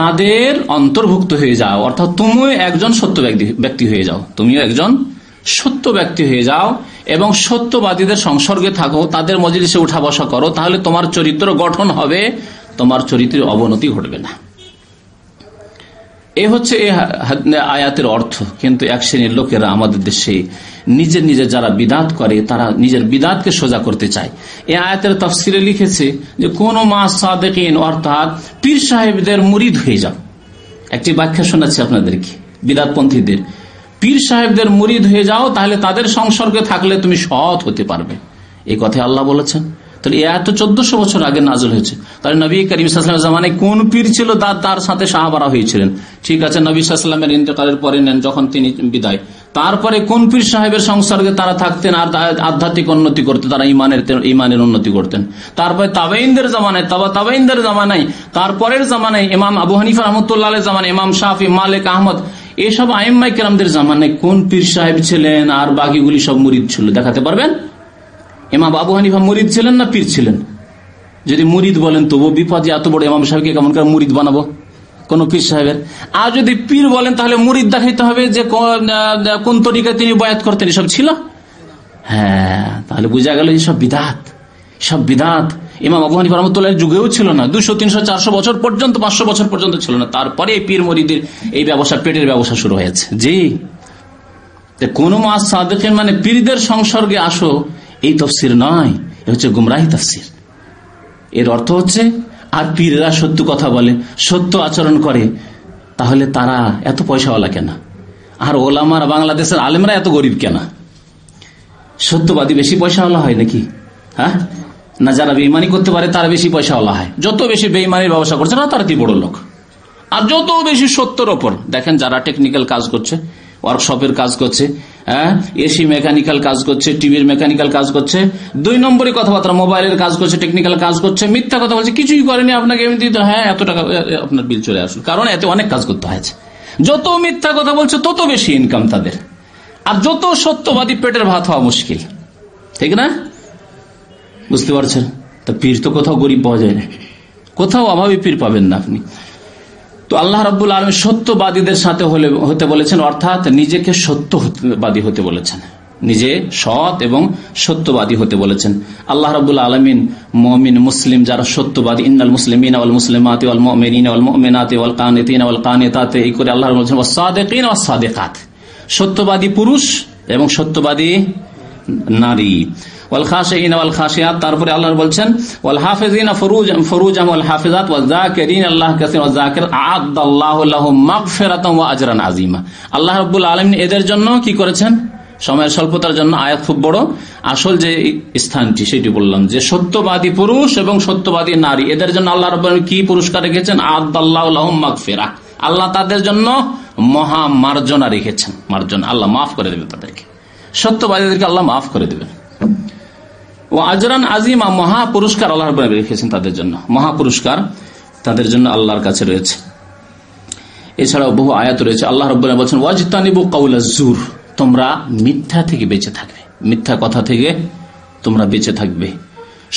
তাদের অন্তর্ভুক্ত হয়ে যাও, অর্থাৎ তুমিও একজন সত্য ব্যক্তি হয়ে যাও, তুমিও একজন সত্য ব্যক্তি হয়ে যাও এবং সত্যবাদীদের সংসর্গে থাকো, তাদের মজলিসে উঠা বসা করো, তাহলে তোমার চরিত্র গঠন হবে, তোমার চরিত্রের অবনতি ঘটবে না। এ হচ্ছে এই আয়াতের অর্থ। কিন্তু এক শ্রেণীর লোকেরা আমাদের দেশে নিজের যারা বিদাত করে, তারা নিজের বিদাতকে সোজা করতে চায়। এই আয়াতের তাফসিরে লিখেছে যে কোন মা সাদেকিন, অর্থাৎ পীর সাহেবদের মুরিদ হয়ে যাও। একটি ব্যাখ্যা শোনাচ্ছি আপনাদেরকে, বিদাতপন্থীদের, পীর সাহেবদের মুরিদ হয়ে যাও, তাহলে তাদের সংসর্গে থাকলে তুমি সৎ হতে পারবে, এই কথাই আল্লাহ বলেছেন। তাহলে এই আয়াত 1400 বছর আগে নাযিল হয়েছে। তাহলে নবী করিম সাল্লাল্লাহু আলাইহি ওয়াসাল্লামের জামানায় কোন পীর ছিল, তার সাথে সাহাবারা হয়েছিলেন, ঠিক আছে। নবী সাল্লাল্লাহু আলাইহি ওয়াসাল্লামের ইন্তেকালের পরে নেন যখন তিনি বিদায়, তারপরে কোন পীর সাহেবের সংসর্গে তারা থাকতেন আর আধ্যাত্মিক উন্নতি করতেন, তারা ইমানের উন্নতি করতেন। তারপরে তাবেঈনদের জামানায়, তাবেঈনদের জামানায়, তারপরের জামানায় ইমাম আবু হানিফা রাহমাতুল্লাহ আলাইহির জামানায়, ইমাম শাফি, মালিক, আহমদ, এইসব আইম্মায়ে কেরামদের জামানায় কোন পীর সাহেব ছিলেন আর বাকিগুলি সব মুরিদ ছিল? দেখাতে পারবেন? ইমাম আবু হানিফা মুরিদ ছিলেন না পীর ছিলেন? যদি মুরিদ বলেন তবু বিপদ, এত বড় ইমাম সাহেবকে কেমন করে মুরিদ বানাবো কোন পীর সাহেবের। আর যদি পীর বলেন তাহলে মুরিদ দেখাইতে হবে যে কোন তরিকায় তিনি বয়াত করতেন, এসব ছিল। হ্যাঁ, তাহলে বোঝা গেল সব বিদাত। ইমাম আবু হানিফা রাহমাতুল্লাহর যুগেও ছিল না, 200, 300, 400 বছর পর্যন্ত, 500 বছর পর্যন্ত ছিল না। তারপরে এই পীর মুরিদের এই ব্যবসা, পেটের ব্যবসা শুরু হয়েছে। জি, কোন মাস সাদেকিন মানে পীরদের সংসর্গে আসো, এই তাফসীর নয়, এ হচ্ছে গুমরাহি তাফসীর। এর অর্থ হচ্ছে আর পীররা সত্য কথা বলে, সত্য আচরণ করে, তাহলে তারা এত পয়সাওয়ালা কেন? আর ওলামারা, বাংলাদেশের আলেমরা এত গরিব কেন? সত্যবাদী বেশি পয়সাওয়ালা হয় নাকি? হ্যাঁ, না যারা বেঈমানি করতে পারে তারা বেশি পয়সাওয়ালা হয়? যত বেশি বেঈমানির ব্যবসা করছে না তারা কি বড় লোক। আর যত বেশি সত্যের ওপর, দেখেন যারা টেকনিক্যাল কাজ করছে, ওয়ার্কশপের কাজ করছে, এসি মেকানিক্যাল কাজ করছে, টিভির মেকানিক্যাল কাজ করছে, 2 নম্বরে কথাবার্তা, মোবাইলের কাজ করছে, টেকনিক্যাল কাজ করছে, মিথ্যা কথা বলছে, কিছুই করেনি, আপনাকে এমনি হ্যাঁ এত টাকা আপনার বিল চলে আসলো, কারণ এতে অনেক কাজ করতে হয়েছে। যত মিথ্যা কথা বলছে তত বেশি ইনকাম তাদের, আর যত সত্যবাদী পেটের ভাত হওয়া মুশকিল, ঠিক না? বুঝতে পারছেন? তা পীর তো কোথাও গরিব পাওয়া যায় না, কোথাও অভাবী পীর পাবেন না আপনি। তো আল্লাহ রাব্বুল আলামিন সত্যবাদীদের সাথে হতে বলেছেন, অর্থাৎ নিজেকে সত্যবাদী হতে বলেছেন, নিজে সৎ এবং সত্যবাদী হতে বলেছেন। আল্লাহ রাব্বুল আলামিন মুমিন, মুসলিম যারা সত্যবাদী, ইন্নাল মুসলিমিনা ওয়াল মুসলিমাতি ওয়াল মুমিনিনা ওয়াল মুমিনাতি ওয়াল কানিতিনা ওয়াল কানিতাতি, এই করে আল্লাহ বলেছেন ওয়াস সাদিকিনা ওয়াস সাদিকাত, সত্যবাদী পুরুষ এবং সত্যবাদী নারী, ওয়াল খাশিঈনা ওয়াল খাশিয়াত, তারপরে আল্লাহ বলছেন ওয়াল হাফিজিনা ফুরুজাহুম ওয়াল হাফিজাত ওয়াজ যাকিরিনা আল্লাহ কাসীরান ওয়াজ যাকির আ'আদাল্লাহু লাহুম মাগফিরাতান ওয়া আজরান আযীমা। আল্লাহ রাব্বুল আলামিন এদের জন্য কি করেছেন? সময়ের স্বল্পতার জন্য আয়াত খুব বড়, আসল যে স্থানটি সেটি বললাম, যে সত্যবাদী পুরুষ এবং সত্যবাদী নারী, এদের জন্য আল্লাহ রাব্বুল আলামিন কি পুরস্কার রেখেছেন? আ'আদাল্লাহু লাহুম মাগফিরা, আল্লাহ তাদের জন্য মহা মার্জনা রেখেছেন, মার্জনা, আল্লাহ মাফ করে দেবেন তাদেরকে, সত্যবাদীদেরকে আল্লাহ মাফ করে দেবেন। ও আজরান আজিমা, মহা পুরস্কার আল্লাহ রাব্বুল আলামিন রেখেছেন তাদের জন্য, মহা পুরস্কার তাদের জন্য আল্লাহর কাছে রয়েছে। এছাড়াও বহু আয়াত রয়েছে। আল্লাহ রাব্বুল আলামিন বলছেন ওয়াজতানিবু কাউলাজ জুর, তোমরা মিথ্যা থেকে বেঁচে থাকবে, মিথ্যা কথা থেকে তোমরা বেঁচে থাকবে,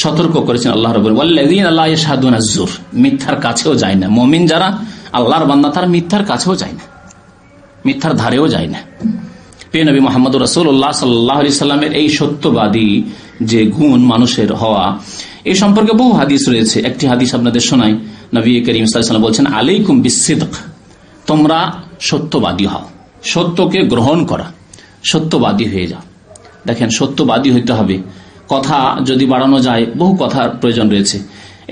সতর্ক করেছেন আল্লাহ রাব্বুল আলামিন। ওয়াল্লাযীনা লা ইয়াশহাদুনা আজ-জুর, মিথ্যার কাছেও যায় না। মুমিন যারা আল্লাহর বান্দা তারা মিথ্যার কাছেও যায় না, মিথ্যার ধারেও যায় না। প্রিয় নবী মুহাম্মদুর রাসূলুল্লাহ সাল্লাল্লাহু আলাইহি সাল্লামের এই সত্যবাদী যে গুণ মানুষের হওয়া, এই সম্পর্কে বহু হাদিস রয়েছে। একটি হাদিস আপনাদের শোনাই। নবী করিম সাল্লাল্লাহু আলাইহি ওয়াসাল্লাম বলছেন আলাইকুম বিসসিদক, তোমরা সত্যবাদী হও, সত্যকে গ্রহণ করা, সত্যবাদী হয়ে যাও। দেখেন, সত্যবাদী হইতে হবে। কথা যদি বাড়ানো যায়, বহু কথার প্রয়োজন রয়েছে।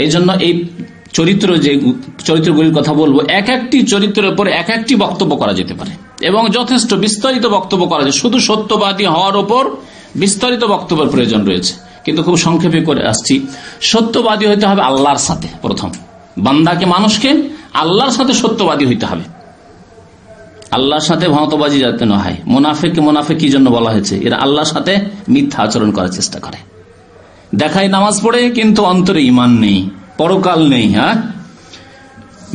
এই জন্য এই চরিত্র, যে চরিত্রগুলির কথা বলবো, এক একটি চরিত্রের উপর এক একটি বক্তব্য করা যেতে পারে এবং যথেষ্ট বিস্তারিত বক্তব্য করা যায়। শুধু সত্যবাদী হওয়ার উপর বিস্তারিত বক্তব্যের প্রয়োজন রয়েছে, কিন্তু খুব সংক্ষেপে করে আসছি। সত্যবাদী হইতে হবে আল্লাহর সাথে। প্রথম, বান্দাকে, মানুষকে আল্লাহর সাথে সত্যবাদী হইতে হবে, আল্লাহর সাথে ভন্তবাজি যাতে না হয়। মুনাফিককে মুনাফিক কি জন্য বলা হয়েছে? এরা আল্লাহর সাথে মিথ্যা আচরণ করার চেষ্টা করে, দেখায় নামাজ পড়ে কিন্তু অন্তরে ঈমান নেই, পরকাল নেই, হ্যাঁ,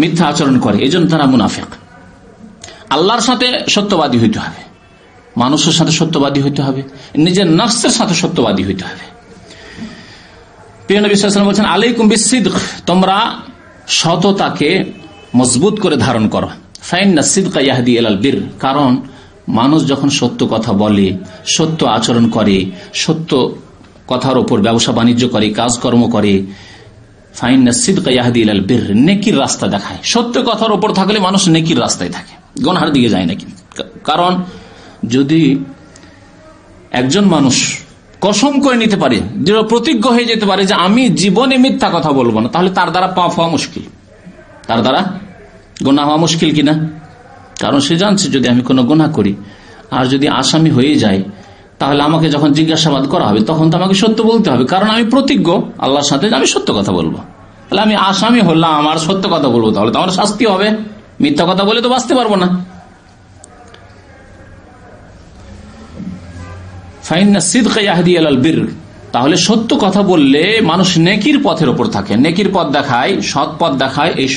মিথ্যা আচরণ করে, এই জন্য তারা মুনাফিক। আল্লাহর সাথে সত্যবাদী হইতে হবে, মানুষের সাথে সত্যবাদী হইতে হবে, নিজের নফসের সাথে সত্যবাদী হইতে হবে। প্রিয় নবী সাল্লাল্লাহু আলাইহি ওয়াসাল্লাম বলেছেন আলাইকুম বিসসিদক, তোমরা সততাকে মজবুত করে ধারণ করো। ফাইন্না সিদকা ইয়াহদি ইলাল বির, কারণ মানুষ যখন সত্য কথা বলে, সত্য আচরণ করে, সত্য কথার উপর ব্যবসা বাণিজ্য করে, কাজকর্ম করে, ফাইন্না সিদকা ইয়াহদি ইলাল বির, নেকির রাস্তা দেখায়। সত্য কথার উপর থাকলে মানুষ নেকির রাস্তায় থাকে, গুনাহের দিকে যায় না। কারণ যদি একজন মানুষ কসম করে নিতে পারে, দৃঢ় প্রতিজ্ঞ হয়ে যেতে পারে যে আমি জীবনে মিথ্যা কথা বলবো না, তাহলে তার দ্বারা পাপ হওয়া মুশকিল, তার দ্বারা গুনাহ হওয়া মুশকিল কিনা? কারণ সে জানছে যদি আমি কোনো গুনাহ করি আর যদি আসামি হয়ে যায়, তাহলে আমাকে যখন জিজ্ঞাসাবাদ করা হবে তখন তো আমাকে সত্য বলতে হবে, কারণ আমি প্রতিজ্ঞ আল্লাহর সাথে আমি সত্য কথা বলবো। তাহলে আমি আসামি হলাম, আমার সত্য কথা বলবো, তাহলে তো আমার শাস্তি হবে। মিথ্যা কথা বলে তো বাঁচতে পারবো না। ফাইন্না সিদকা ইয়াহদি ইলাল বির, তাহলে সত্য কথা বললে মানুষ নেকির পথের উপর থাকে, নেকির পথ দেখায়, সৎ পথ দেখায়, এই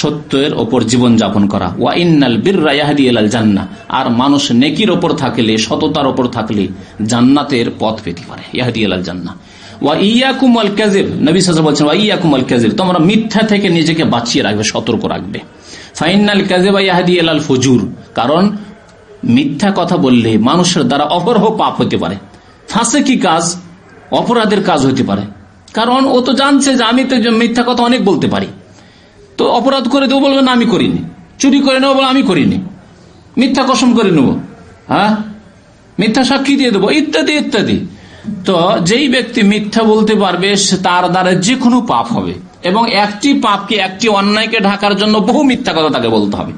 সত্যের ওপর জীবন যাপন করা। ওয়া ইন্নাল বিররা ইয়াহদি ইলাল জান্নাহ, আর মানুষ নেকির ওপর থাকলে, সততার ওপর থাকলে জান্নাতের পথ পেতে পারে। ইয়াহদি ইলাল জান্নাহ। ওয়া ইয়াকুম আল কাযিব, নবী সাল্লাল্লাহু আলাইহি ওয়াসাল্লাম বলেছেন ওয়া ইয়াকুম আল কাযিব, তোমরা মিথ্যা থেকে নিজেকে বাঁচিয়ে রাখবে, সতর্ক রাখবে। ফাইনাল কাযিবা ইয়াহদি ইলাল ফুজুর, কারণ মিথ্যা কথা বললে মানুষের দ্বারা অপরাহ পাপ হতে পারে, ফাসিকি কাজ, অপরাধের কাজ হতে পারে। কারণ ও তো জানছে যে আমি তো মিথ্যা কথা অনেক বলতে পারি, তো অপরাধ করে দেবো, বলবে না আমি করিনি, চুরি করে নেবো, বলে আমি করিনি, মিথ্যা কসম করে নেবো, হ্যাঁ, মিথ্যা সাক্ষী দিয়ে দেবো, ইত্যাদি ইত্যাদি। তো যেই ব্যক্তি মিথ্যা বলতে পারবে তার দ্বারা যে কোনো পাপ হবে, এবং একটি পাপকে, একটি অন্যায়কে ঢাকার জন্য বহু মিথ্যা কথা তাকে বলতে হবে।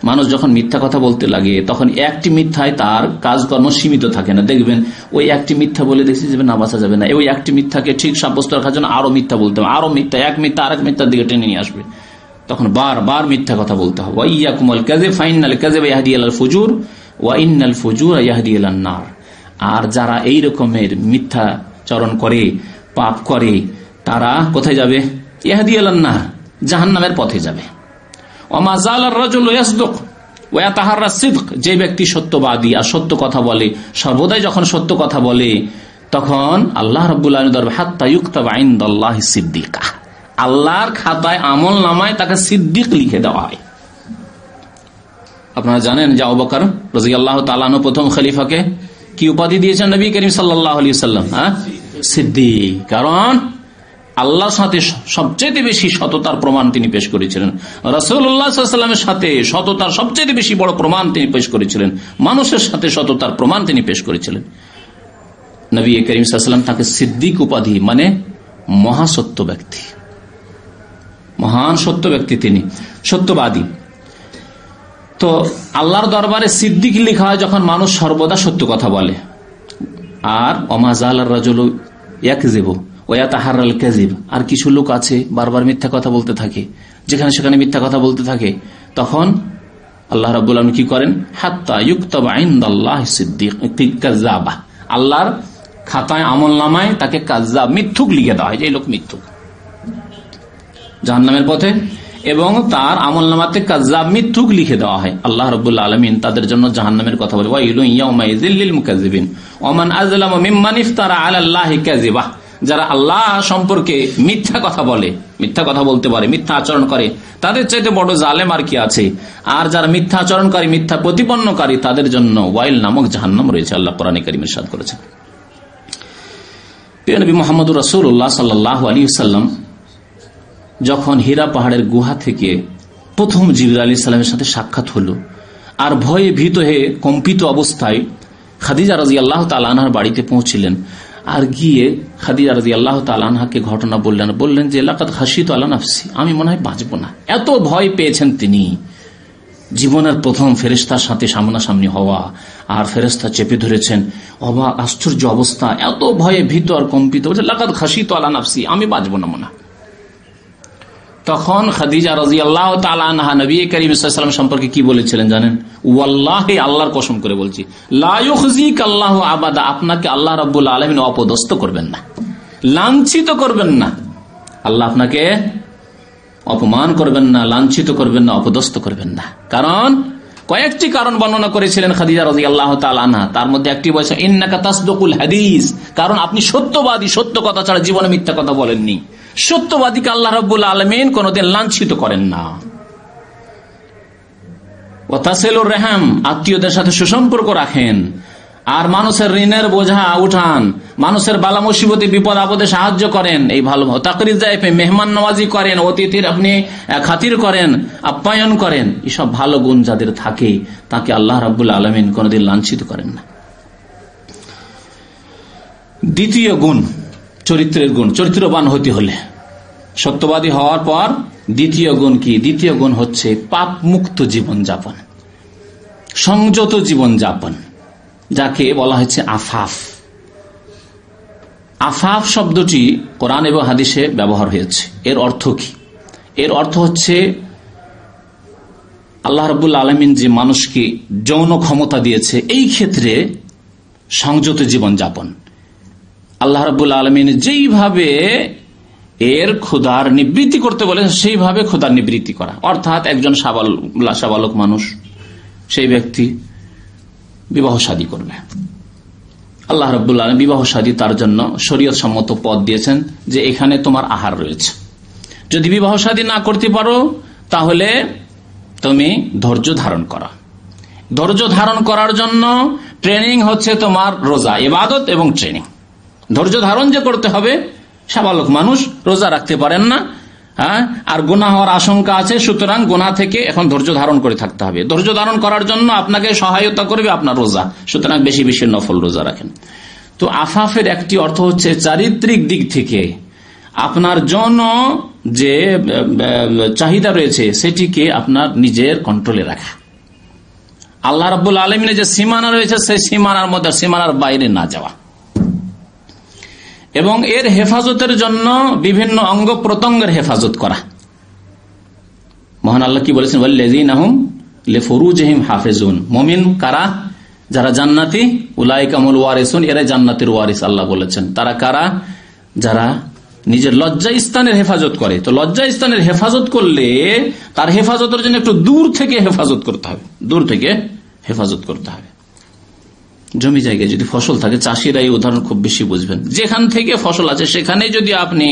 মানুষ যখন মিথ্যা কথা বলতে লাগে তখন একটি মিথ্যায় তার কাজকর্ম সীমিত থাকে না। দেখবেন ওই একটি মিথ্যা বলে দেখছি যে না, বাঁচা যাবে না, ওই একটি মিথ্যাকে ঠিক সাব্যস্ত রাখার জন্য আরো মিথ্যা বলতে হবে, আরো মিথ্যা, এক মিথ্যা আরেক মিথ্যার দিকে টেনে নিয়ে আসবে, তখন বারবার মিথ্যা কথা বলতে হবে। ওয়া ইয়াকুমুল কাযিব ফাইনাল কাযিবা ইয়াহদি ইলাল ফুজুর ওয়া ইন্নাল ফুজুরা ইয়াহদি ইলান নার। আর যারা এই রকমের মিথ্যাচরণ করে, পাপ করে, তারা কোথায় যাবে? ইয়াহদি ইলান নার, জাহান্নামের পথে যাবে। ওমা যালার রাজুলু ইয়াসদুক ওয়া ইয়াতাহাররা সিদক, যে ব্যক্তি সত্যবাদী আর সত্য কথা বলে, সর্বদাই যখন সত্য কথা বলে, তখন আল্লাহ রাব্বুল আলামিন দরবারে হাত্তা ইউকতাবা ইনদাল্লাহি সিদ্দিকা, আল্লাহর খাতায়, আমল নামায় তাকে সিদ্দিক লিখে দেওয়া হয়। আপনারা জানেন যে আবু বকর রাদিয়াল্লাহু তাআলা আনহু প্রথম খলিফাকে কি উপাধি দিয়েছেন নবী করিম সাল্লাল্লাহু আলাইহি ওয়াসাল্লাম? সিদ্দিক। কারণ আল্লাহর সাথে সবচেয়ে বেশি সততার প্রমাণ তিনি পেশ করেছিলেন, রাসূলুল্লাহ সাল্লাল্লাহু আলাইহি ওয়াসাল্লামের সাথে সততার সবচেয়ে বেশি বড় প্রমাণ তিনি পেশ করেছিলেন, মানুষের সাথে সততার প্রমাণ তিনি পেশ করেছিলেন। নবী করিম সাল্লাল্লাহু আলাইহি ওয়াসাল্লাম তাকে সিদ্দিক উপাধি, মানে মহাসত্য ব্যক্তি, মহান সত্য ব্যক্তি, তিনি সত্যবাদী। তো আল্লাহর দরবারে সিদ্দিক লেখা হয় যখন মানুষ সর্বদা সত্য কথা বলে। আর ওমা যালার রাজুলু ইয়াকযিবু ওয়া ইয়াতাহাররাল কাযিব, আর কিছু লোক আছে বারবার মিথ্যা কথা বলতে থাকে, যেখানে সেখানে মিথ্যা কথা বলতে থাকে, তখন আল্লাহ রাব্বুল আলামিন কি করেন, হাত্তা ইউকতাবা ইনদাল্লাহি সিদ্দিক কাযাবা, আল্লাহর খাতায় আমলনামায় তাকে কাযাব মিথ্যুক লিখে দেওয়া হয়, যে এই লোক মিথ্যুক জাহান্নামের পথে, এবং তার আমলনামাতে কাযাব মিথ্যুক লিখে দেওয়া হয়। আল্লাহ রাব্বুল আলামিন তাদের জন্য জাহান্নামের কথা বলে, ওয়াইলুন ইয়াউমাইযিল লিল মুকাজ্জিবিন ওয়া মান আযলামু মিম্মান ইফতারা আলাল্লাহি কাযিবা, যারা আল্লাহ সম্পর্কে মিথ্যা কথা বলে, মিথ্যা কথা বলতে পারে, মিথ্যা আচরণ করে, তাদের চাইতে বড় জালেম আর কি আছে। আর যারা মিথ্যা আচরণকারী, মিথ্যা প্রতিপন্নকারী, তাদের জন্য ওয়াইল নামক জাহান্নাম রয়েছে, আল্লাহ কোরআনে কারীমে ইরশাদ করেছেন। প্রিয় নবী মুহাম্মদুর রাসূলুল্লাহ সাল্লাল্লাহু আলাইহি ওয়াসাল্লাম যখন হীরা পাহাড়ের গুহা থেকে প্রথম জিবরাইল আলাইহিস সালামের সাথে সাক্ষাৎ হলো, আর ভয়ে ভীত হয়ে কম্পিত অবস্থায় খাদিজা রাদিয়াল্লাহু তাআলা আনহার বাড়িতে পৌঁছলেন, আর গিয়ে খাদিজা রাদিয়াল্লাহু তাআলা আনহাকে ঘটনা বললেন যে লাকাদ খাশিতু আলা নাফসি, আমি মনে হয় বাঁচব না। এত ভয় পেয়েছেন তিনি, জীবনের প্রথম ফেরেশতার সাথে সামনাসামনি হওয়া, আর ফেরেশতা চেপে ধরেছেন, অবাক আশ্চর্য অবস্থা, এত ভয়ে ভীত আর কম্পিত, লাকাদ খাশিতু আলা নাফসি, আমি বাঁচব না মনে। তখন খাদিজা রাদিয়াল্লাহু তাআলা আনহা নবী করিম সাল্লাল্লাহু আলাইহি ওয়াসাল্লাম সম্পর্কে কি বলেছিলেন জানেন? ওয়াল্লাহি, আল্লাহর কসম করে বলছি, লা ইউখজিকাল্লাহু আবাদা, আপনাকে আল্লাহ রাব্বুল আলামিন অপদস্থ করবেন না, লাঞ্ছিত করবেন না, আল্লাহ আপনাকে অপমান করবেন না, লাঞ্ছিত করবেন না, অপদস্থ করবেন না। কারণ কয়েকটি কারণ বর্ণনা করেছিলেন খাদিজা রাদিয়াল্লাহু তাআলা আনহা, তার মধ্যে একটি বলছে ইন্নাকা তাসদুকুল হাদিস, কারণ আপনি সত্যবাদী, সত্য কথা ছাড়া জীবনে মিথ্যা কথা বলেননি। সত্যবাদীকে আল্লাহ রাব্বুল আলামিন কোনদিন লাঞ্ছিত করেন না। ওয়াতাসিলুর রহম, আত্মীয়দের সাথে সুসম্পর্ক রাখেন, আর মানুষের ঋণের বোঝা উঠান, মানুষের বালা মুসিবতে বিপদ আপদে সাহায্য করেন, এই ভালো। তাকরির জায়ফে, মেহমান নওয়াজি করেন, অতিথির আপনি খাতির করেন, আপ্যায়ন করেন, এসব ভালো গুণ যাদের থাকে তাকে আল্লাহ রাব্বুল আলামিন কোনদিন লাঞ্ছিত করেন না। দ্বিতীয় গুণ, চরিত্রের গুণ। চরিত্রবান হতে হলে, সত্যবাদী হওয়ার পর দ্বিতীয় গুণ কি? দ্বিতীয় গুণ হচ্ছে পাপ মুক্ত জীবন যাপন, সংযত জীবন যাপন, যাকে বলা হচ্ছে আফাফ। আফাফ শব্দটি কোরআন এবং হাদিসে ব্যবহার হয়েছে। এর অর্থ কি? এর অর্থ হচ্ছে আল্লাহ রাব্বুল আলামিন যে মানুষকে যৌন ক্ষমতা দিয়েছে, এই ক্ষেত্রে সংযত জীবন যাপন। আল্লাহ রাব্বুল আলামিন যেইভাবে এর ক্ষুধার নিবৃত্তি করতে বলেন, সেইভাবে ক্ষুধার নিবৃত্তি করা। অর্থাৎ একজন সাবালক মানুষ, সেই ব্যক্তি বিবাহ শাদী করবে, আল্লাহ রাব্বুল আলামিন বিবাহ শাদী তার জন্য শরীয়ত সম্মত পথ দিয়েছেন যে এখানে তোমার আহার রয়েছে। যদি বিবাহ শাদী না করতে পারো তাহলে তুমি ধৈর্য ধারণ করো। ধৈর্য ধারণ করার জন্য ট্রেনিং হচ্ছে তোমার রোজা, ইবাদত এবং ট্রেনিং। ধৈর্য ধারণ যে করতে হবে, সাবালক মানুষ রোজা রাখতে পারেন না, আর গুনাহ হওয়ার আশঙ্কা আছে, সুতরাং গুনাহ থেকে এখন ধৈর্য ধারণ করে থাকতে হবে। ধৈর্য ধারণ করার জন্য আপনাকে সহায়তা করবে আপনার রোজা, সুতরাং বেশি বেশি নফল রোজা রাখেন। তো আফাফের একটি অর্থ হচ্ছে চারিত্রিক দিক থেকে আপনার যৌন যে চাহিদা রয়েছে সেটিকে আপনার নিজের কন্ট্রোলে রাখা। আল্লাহ রাব্বুল আলামিনের যে সীমানা রয়েছে সেই সীমানার মধ্যে, সীমানার বাইরে না যাওয়া, এবং এর হেফাজতের জন্য বিভিন্ন অঙ্গ প্রত্যঙ্গের হেফাজত করা। মহান আল্লাহ কি বলেছেন? ওয়াল্লাযীনা হুম লিফুরুজিহিম হাফিজুন। মুমিন কারা? যারা জান্নাতি, উলাইকা হুমুল ওয়ারিসুন, এরা জান্নাতের ওয়ারিস। আল্লাহ বলেছেন তারা কারা? যারা নিজের লজ্জা স্থানের হেফাজত করে। তো লজ্জা স্থানের হেফাজত করলে তার হেফাজতের জন্য একটু দূর থেকে হেফাজত করতে হবে, দূর থেকে হেফাজত করতে হবে। জমি জায়গায় যদি ফসল থাকে, চাষিরা এই উদাহরণ খুব বেশি বুঝবেন, যেখান থেকে ফসল আছে সেখানে যদি আপনি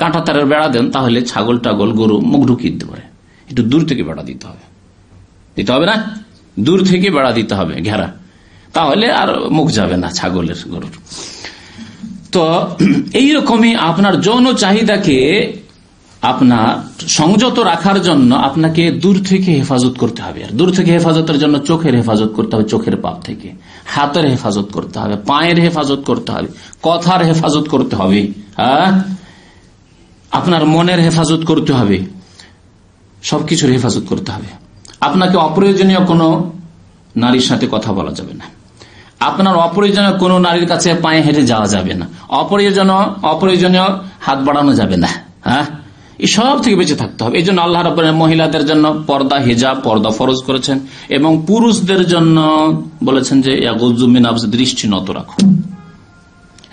কাঁটা তারের বেড়া দেন তাহলে ছাগল টাগল গরু মুখ ঢুকিয়ে দিতে পারে। একটু দূর থেকে বেড়া দিতে হবে, দিতে হবে না? দূর থেকে বেড়া দিতে হবে, ঘেরা, তাহলে আর মুখ যাবে না ছাগলের গরুর। তো এইরকমই আপনার যৌন চাহিদাকে আপনার সংযত রাখার জন্য আপনাকে দূর থেকে হেফাজত করতে হবে। আর দূর থেকে হেফাজতের জন্য চোখের হেফাজত করতে হবে, চোখের পাপ থেকে, হাতের হেফাজত করতে হবে, পায়ের হেফাজত করতে হবে, কথার হেফাজত করতে হবে, আপনার মনের হেফাজত করতে হবে, সবকিছুর হেফাজত করতে হবে। আপনাকে অপ্রয়োজনীয় কোনো নারীর সাথে কথা বলা যাবে না, আপনার অপ্রয়োজনীয় কোনো নারীর কাছে পায়ে হেঁটে যাওয়া যাবে না, অপ্রয়োজনীয় হাত বাড়ানো যাবে না। এই সব থেকে বেঁচে থাকতে হবে। এই জন্য আল্লাহ রাব্বুল আলামিন মহিলাদের জন্য পর্দা, হিজাব, পর্দা ফরজ করেছেন এবং পুরুষদের জন্য বলেছেন যে ইয়াগুযু মিন আবসারিহিম, দৃষ্টি নত রাখো,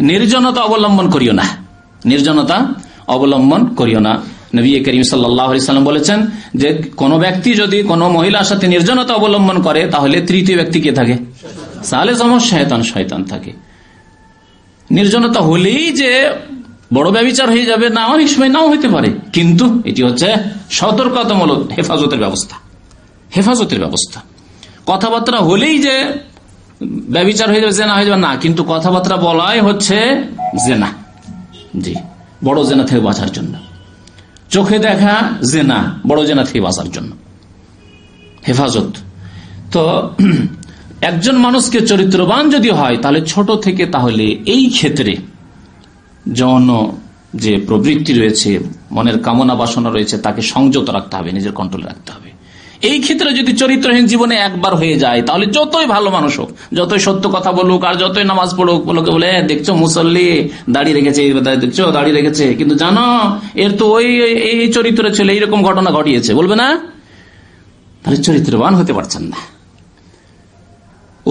নির্জনতা অবলম্বন করিও না, নির্জনতা অবলম্বন করিও না। নবী করিম সাল্লাল্লাহু আলাইহি সাল্লাম বলেছেন যে কোন ব্যক্তি যদি কোন মহিলার সাথে নির্জনতা অবলম্বন করে তাহলে তৃতীয় ব্যক্তি কে থাকে? সালেস শয়তান, শয়তান থাকে। নির্জনতা হলেই যে বড় ব্যভিচার হয়ে যাবে না, অনেক সময় নাও হইতে পারে, কিন্তু এটি হচ্ছে সতর্কতামূলক হেফাজতের ব্যবস্থা, হেফাজতের ব্যবস্থা। কথাবার্তা হলেই যে ব্যভিচার হয়ে যাবে, জেনা হয়ে যাবে না, কিন্তু কথাবার্তা বলাই হচ্ছে জেনা। জি, বড় জেনা থেকে বাঁচার জন্য, চোখে দেখা জেনা বড় জেনা থেকে বাঁচার জন্য হেফাজত। তো একজন মানুষকে চরিত্রবান যদি হয় তাহলে ছোট থেকে তাহলে এই ক্ষেত্রে যৌন যে প্রবৃত্তি রয়েছে, মনের কামনা বাসনা রয়েছে, তাকে সংযত রাখতে হবে, নিজের কন্ট্রোলে রাখতে হবে। এই ক্ষেত্রে যদি চরিত্রহীন জীবনে একবার হয়ে যায় তাহলে যতই ভালো মানুষ হোক, যতই সত্য কথা বলুক আর যতই নামাজ পড়ুক, লোকে বলে দেখছো মুসল্লি দাড়ি রেখেছে, দেখছো দাড়ি রেখেছে, কিন্তু জানো এর তো ওই এই চরিত্র ছিল, এইরকম ঘটনা ঘটিয়েছে, বলবে না? তাহলে চরিত্রবান হতে পারছেন না।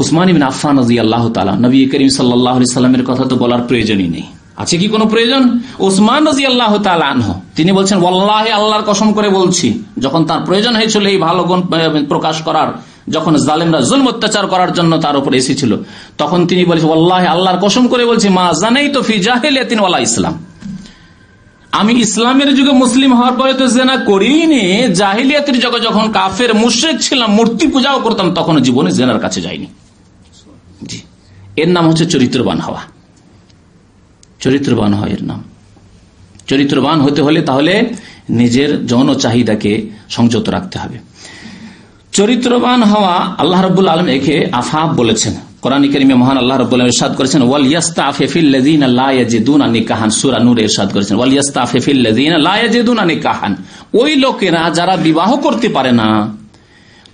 উসমান ইবনে আফফান রাদিয়াল্লাহু তাআলা, নবী করিম সাল্লাল্লাহু আলাইহি সাল্লামের কথা তো বলার প্রয়োজনই নেই, আছে কি কোনো প্রয়োজন? উসমান রাদিয়াল্লাহু তাআলা আনহু তিনি বলছেন, ওয়াল্লাহি আল্লাহর কসম করে বলছি, যখন তার প্রয়োজন হয়েছিল এই ভালো গুণ প্রকাশ করার, যখন জালেমরা জুলম অত্যাচার করার জন্য তার উপর এসেছিল, তখন তিনি বলেছেন, ওয়াল্লাহি আল্লাহর কসম করে বলছি, মা জানাইতু ফি জাহিলিয়াতিন ওয়ালা ইসলাম, আমি ইসলামের যুগে মুসলিম হওয়ার পরে তো জেনা করিনি, জাহিলিয়াতের যুগে যখন কাফের মুশরিক ছিলাম, মূর্তি পূজাও করতাম, তখন জীবনে জেনার কাছে যাইনি। জি, এর নাম হচ্ছে চরিত্রবান হওয়া। চরিত্রবান হয় এর নাম। চরিত্রবান হতে হলে তাহলে নিজের যৌন চাহিদাকে সংযত রাখতে হবে। চরিত্রবান হওয়া আল্লাহ রাব্বুল আলামিন একে আফাফ বলেছেন। কোরআনে কারীমে মহান আল্লাহ রাব্বুল আলামিন ইরশাদ করেছেন, ওয়াল ইয়াস্তাফিফিল লাযিনা লা ইয়াজিদুনা নিকাহান, সূরা নূরে ইরশাদ করেছেন, ওয়াল ইয়াস্তাফিফিল লাযিনা লা ইয়াজিদুনা নিকাহান, ওই লোকেরা যারা বিবাহ করতে পারে না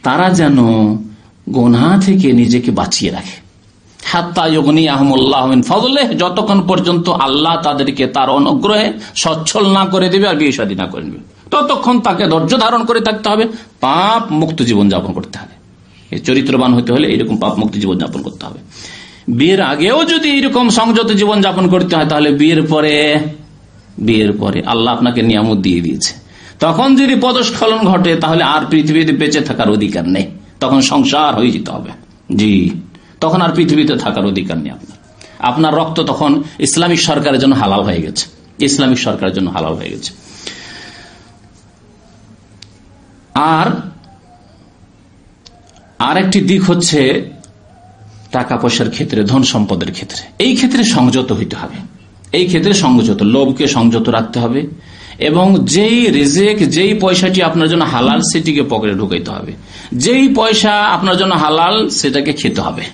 তারা যেন গুনাহ থেকে নিজেকে বাঁচিয়ে রাখে, হাত্তা ইউগনিয়াহুমুল্লাহু মিন ফাদলিহি, যতক্ষণ পর্যন্ত আল্লাহ তাদেরকে তার অনুগ্রহে সচ্ছল না করে দেবে আর বিয়ে শাদী না করে নেবে, ততক্ষণ তাকে ধৈর্য ধারণ করে থাকতে হবে, পাপ মুক্ত জীবন যাপন করতে হবে। এই চরিত্রবান হতে হলে এইরকম পাপ মুক্ত জীবন যাপন করতে হবে। বিয়ের আগেও যদি এইরকম সংযত জীবন যাপন করতে হয় তাহলে বিয়ের পরে আল্লাহ আপনাকে নিয়ামত দিয়ে দিয়েছে, তখন যদি পদস্খলন ঘটে তাহলে আর পৃথিবীতে বেঁচে থাকার অধিকার নেই, তখন সংসার হয়ে যেতে হবে। জি, তখন আর পৃথিবীতে থাকার অধিকার নেই আপনার। আপনার রক্ত তখন ইসলামিক সরকারের জন্য হালাল হয়ে গেছে, ইসলামিক সরকারের জন্য হালাল হয়ে গেছে। আর একটি দিক হচ্ছে টাকা পয়সার ক্ষেত্রে, ধন সম্পদের ক্ষেত্রে, এই ক্ষেত্রে সংযত হইতে হবে। এই ক্ষেত্রে সংযত, লোভকে সংযত রাখতে হবে এবং যেই রিজিক, যেই পয়সাটি আপনার জন্য হালাল সেটিকে পকেটে ঢুকাইতে হবে, যেই পয়সা আপনার জন্য হালাল সেটাকে খেতে হবে।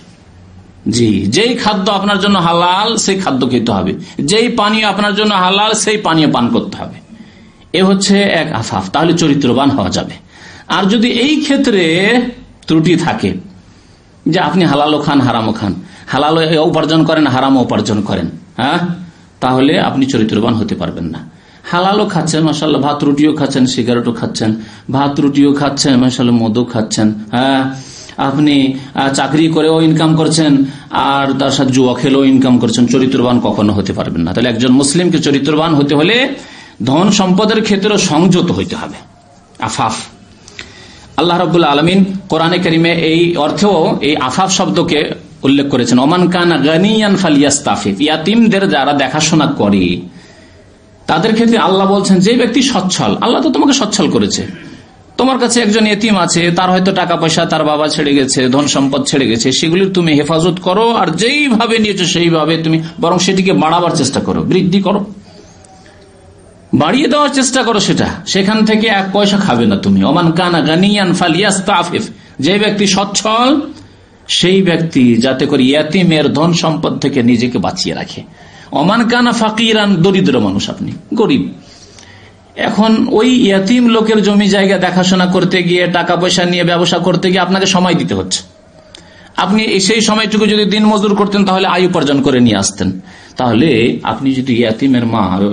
জি, যেই খাদ্য আপনার জন্য হালাল সেই খাদ্য খেতে হবে, যেই পানীয় আপনার জন্য হালাল সেই পানীয় পান করতে হবে। এ হচ্ছে এক আফাফ, তাহলে চরিত্রবান হওয়া যাবে। আর যদি এই ক্ষেত্রে ত্রুটি থাকে যে আপনি হালালও খান হারামও খান, হালাল উপার্জন করেন হারামও উপার্জন করেন, হ্যাঁ, তাহলে আপনি চরিত্রবান হতে পারবেন না। হালালও খাচ্ছেন মাশাআল্লাহ, ভাত রুটিও খাচ্ছেন, সিগারেটও খাচ্ছেন, ভাত রুটিও খাচ্ছেন মাশাআল্লাহ, মদও খাচ্ছেন, হ্যাঁ, আপনি চাকরি করেও ইনকাম করছেন আর তার সাথে জুয়া খেলেও ইনকাম করছেন, চরিত্রবান কখনো হতে পারবেন না। তাহলে একজন মুসলিমকে চরিত্রবান হতে হলে ধন সম্পদের ক্ষেত্রেও সংযত হইতে হবে, আফাফ। আল্লাহ রাব্বুল আলামিন কোরআনে কারিমে এই অর্থেও এই আফাফ শব্দকে উল্লেখ করেছেন, ওমান কানা গানিয়ান ফালিয়াস্তাফিফ, ইয়াতিমদের যারা দেখাশোনা করে তাদের ক্ষেত্রে আল্লাহ বলছেন যে ব্যক্তি সচ্ছল, আল্লাহ তো তোমাকে সচ্ছল করেছে, তোমার কাছে একজন এতিম আছে, তার হয়তো টাকা পয়সা তার বাবা ছেড়ে গেছে, ধন সম্পদ ছেড়ে গেছে, সেগুলির তুমি হেফাজত করো আর যেইভাবে নিয়েছো সেইভাবে তুমি বরং সেটিকে বাড়াবার চেষ্টা করো, বৃদ্ধি করো, বাড়িয়ে দেওয়ার চেষ্টা করো, সেখান থেকে এক পয়সা খাবে না তুমি। ওমান কানা গানিয়ান ফালিয়াস্তাফিফ, যে ব্যক্তি সচ্ছল সেই ব্যক্তি যাতে করে ইয়াতিমের ধন সম্পদ থেকে নিজেকে বাঁচিয়ে রাখে। ওমান কানা ফাকিরান, দরিদ্র মানুষ, আপনি গরিব, এখন ওই ইয়াতিম লোকের জমি জায়গা দেখাশোনা করতে গিয়ে, টাকা পয়সা নিয়ে ব্যবসা করতে গিয়ে আপনাকে সময় দিতে হচ্ছে। আপনি সেই সময়টুকু যদি দিন মজুর করতেন তাহলে আয় উপার্জন করে নিয়ে আসতেন। তাহলে আপনি যদি ইয়াতিমের মাল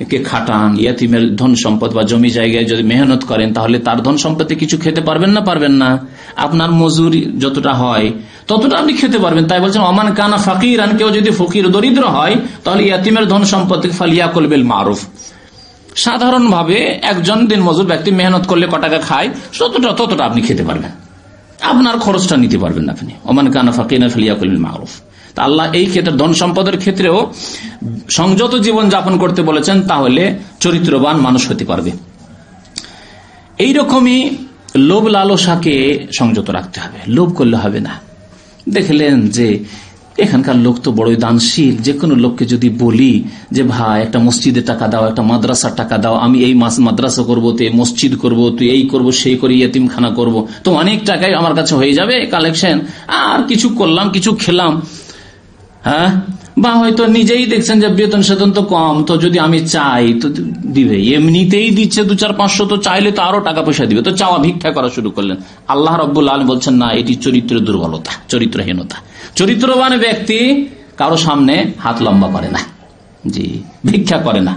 কে খাটান, ইয়াতিমের ধন সম্পদ বা জমি জায়গায় যদি মেহনত করেন, তাহলে তার ধন সম্পদে কিছু খেতে পারবেন না? পারবেন না। আপনার মজুরি যতটা হয় ততটা আপনি খেতে পারবেন। তাই বলছেন ওমান কানা ফাকিরান, কেউ যদি ফকির দরিদ্র হয় তাহলে ইয়াতিমের ধন সম্পদ থেকে ফালিয়াকুল বিল মারুফ, সাধারণ ভাবে একজন দিনমজুর ব্যক্তি মেহনত করলে ক টাকা খায় ততটা আপনি খেতে পারবেন, আপনার খরচটা নিতে পারবেন আপনি। ওমান কানা ফাকিরান ফালিয়াকুল বিল মারুফ। তা আল্লাহ এই ক্ষেত্রে ধন সম্পদের ক্ষেত্রেও সংযত জীবন যাপন করতে বলেছেন, তাহলে চরিত্রবান মানুষ হতে পারবে। এইরকমই লোভ লালসাকে সংযত রাখতে হবে, লোভ করলে হবে না। দেখলেন যে এখানকার লোক তো বড়ই দানশীল, যে কোনো লোককে যদি বলি যে ভাই একটা মসজিদে টাকা দাও, একটা মাদ্রাসার টাকা দাও, আমি এই মাদ্রাসা করবো, তুই মসজিদ করবো, তুই এই করবো সেই করি, ইয়েতিমখানা করবো, তো অনেক টাকাই আমার কাছে হয়ে যাবে কালেকশন, আর কিছু করলাম, কিছু খেলাম, হ্যাঁ, বা হয়তো নিজেই দেখছেন যে বেতন সেতন তো কম, তো যদি আমি চাই তো দিবে, এমনিতেই দিচ্ছে 200-500, তো চাইলে তো আরো টাকা পয়সা দিবে, তো চাওয়া ভিক্ষা করা শুরু করলেন। আল্লাহ রাব্বুল আলামিন বলছেন না, এটি চরিত্রের দুর্বলতা, চরিত্রহীনতা। চরিত্রবান ব্যক্তি কারো সামনে হাত লম্বা করে না, জি, ভিক্ষা করে না।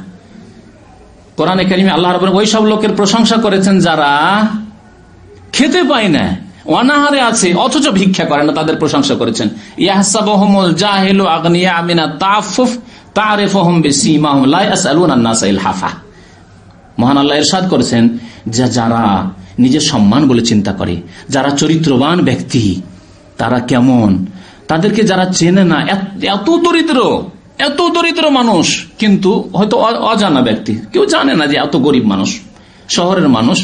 কোরআনে কারিমে আল্লাহ রাব্বুল ওই সব লোকের প্রশংসা করেছেন যারা খেতে পায় না, অনাহারে আছে, অথচ ভিক্ষা করে না, তাদের প্রশংসা করেছেন। ইয়াহসাবুহুমুল জাহিলু আগনিয়া মিনাত তাআফফুফ তারিফুহুম বিসীমাহুম লা ইয়াসআলুনা আন-নাসা ইলহাফা। মহান আল্লাহ ইরশাদ করেছেন যে যারা নিজের সম্মান বলে চিন্তা করে, যারা চরিত্রবান ব্যক্তি, তারা কেমন, তাদেরকে যারা চেনে না, এত দরিদ্র মানুষ, কিন্তু হয়তো অজানা ব্যক্তি, কেউ জানে না যে এত গরিব মানুষ, শহরের মানুষ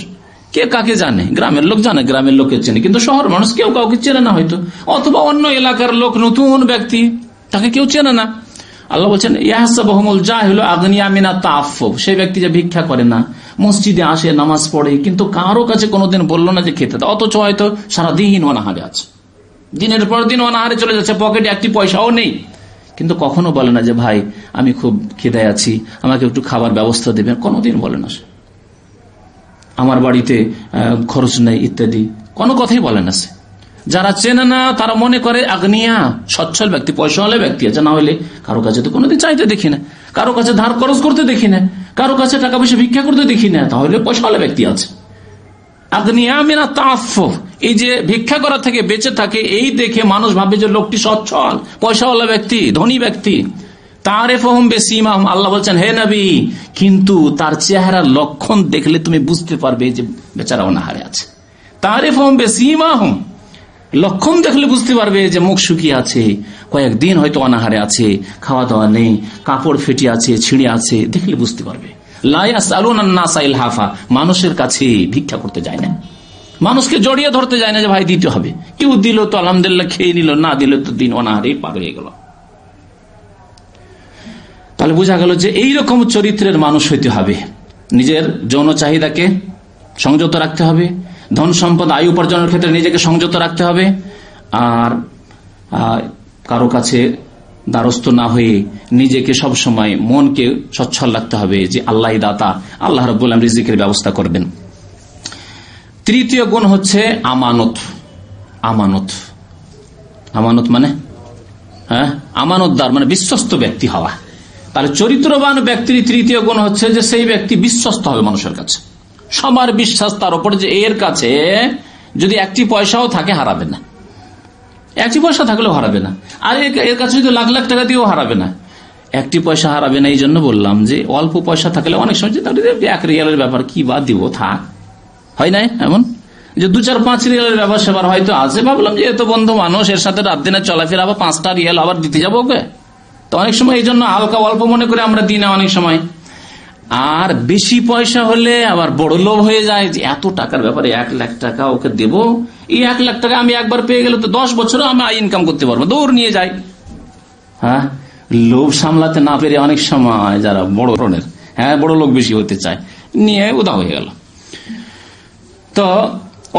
কে কাকে জানে, গ্রামের লোক জানে, গ্রামের লোকে চেনে, কিন্তু শহর মানুষ কেউ কাউকে চেনে না হয়তো, অথবা অন্য এলাকার লোক, নতুন ব্যক্তি, তাকে কেউ চেনে না। আল্লাহ বলছেন ইয়াহসাবুহুমুল জাহিলু আগনিয়া মিনাত তাআফফুফ, সেই ব্যক্তি যে ভিক্ষা করে না, মসজিদে আসে, নামাজ পড়ে, কিন্তু কারো কাছে কোনোদিন বললো না যে খেতে দাও, অথচ হয়তো সারাদিন অনাহারে আছে, দিনের পর দিন অনাহারে চলে যাচ্ছে, পকেটে একটি পয়সাও নেই, কিন্তু কখনো বলে না যে ভাই আমি খুব খিদায় আছি, আমাকে একটু খাবার ব্যবস্থা দেবেন, কোনোদিন বলে না। আমার বাড়িতে খরচ নেই ইত্যাদি কোনো কথাই বলে না। যারা চেনে না তারা মনে করে আগনিয়া, সচ্ছল ব্যক্তি, পয়সাওয়ালা ব্যক্তি আছে, না হলে কারো কাছে তো কোনোদিন চাইতে দেখি না, কারো কাছে ধার খরচ করতে দেখি না, কারো কাছে টাকা পয়সা ভিক্ষা করতে দেখি না, তাহলে পয়সাওয়ালা ব্যক্তি আছে। আগনিয়া মিনাত তাআফফুফ, এই যে ভিক্ষা করা থেকে বেঁচে থাকে, এই দেখে মানুষ ভাবে যে লোকটি সচ্ছল, পয়সাওয়ালা ব্যক্তি, ধনী ব্যক্তি। তারিফুহুম বিসীমাহুম, আল্লাহ বলছেন হে নবী, কিন্তু তার চেহারার লক্ষণ দেখলে তুমি বুঝতে পারবে যে বেচারা অনাহারে আছে। তারিফুহুম বিসীমাহুম, লক্ষণ দেখলে বুঝতে পারবে যে মুখ শুকিয়ে আছে, কয়েকদিন হয়তো অনাহারে আছে, খাওয়া দাওয়া নেই, কাপড় ফেটে আছে, ছিঁড়ে আছে, দেখলে বুঝতে পারবে। লা ইয়াসআলুনা আন-নাসা ইলহাফা, মানুষের কাছে ভিক্ষা করতে যায় না, মানুষকে জড়িয়ে ধরতে যায় না যে ভাই দিতে হবে, কেউ দিল তো আলহামদুলিল্লাহ খেয়ে নিল, না দিল তো দিন অনাহারেই পার হয়ে গেল। তাহলে বোঝা গেল যে এইরকম চরিত্রের মানুষ হইতে হবে। নিজের যৌন চাহিদাকে সংযত রাখতে হবে, ধন সম্পদ আয় উপার্জনের ক্ষেত্রে নিজেকে সংযত রাখতে হবে, আর কারো কাছে দ্বারস্থ না হয়ে নিজেকে সব সময় মনকে সচ্ছল রাখতে হবে যে আল্লাহ দাতা, আল্লাহ রাব্বুল আলামিন রিজিকের ব্যবস্থা করবেন। তৃতীয় গুণ হচ্ছে আমানত। আমানত, আমানত মানে আমানতদার, মানে বিশ্বস্ত ব্যক্তি হওয়া। তাহলে চরিত্রবান ব্যক্তির তৃতীয় গুণ হচ্ছে যে সেই ব্যক্তি বিশ্বস্ত হবে মানুষের কাছে, সবার বিশ্বাস তার উপর, যে এর কাছে যদি একটি পয়সাও থাকে হারাবে না, একটি পয়সা থাকলেও হারাবে না, আর এর কাছে যদি লাখ লাখ টাকা দিয়েও হারাবে না। একটি পয়সা হারাবে না এই জন্য বললাম যে অল্প পয়সা থাকলে অনেক সময় 1 রিয়ালের ব্যাপার, কি বা দিব, থাক, হয় না এমন যে 2-4-5 রিয়ালের ব্যাপার সেবার হয়তো আছে, ভাবলাম যে এত বন্ধু মানুষ, এর সাথে রাত দিনে চলাফেরা, আবার 5টা রিয়াল আবার দিতে যাবো ওকে, তো অনেক সময় এই জন্য হালকা অল্প মনে করে আমরা দিই না অনেক সময়। আর বেশি পয়সা হলে আবার বড় লোভ হয়ে যায় যে এত টাকার ব্যাপারে 1 লাখ টাকা ওকে দেব, এই 1 লাখ টাকা আমি একবার পেয়ে গেলে তো 10 বছরও আমি ইনকাম করতে পারবো, দৌড় নিয়ে যাই। হ্যাঁ, লোভ সামলাতে না পেরে অনেক সময় যারা বড় ধরনের বড় লোক বেশি হতে চায়, নিয়ে উদা হয়ে গেল। তো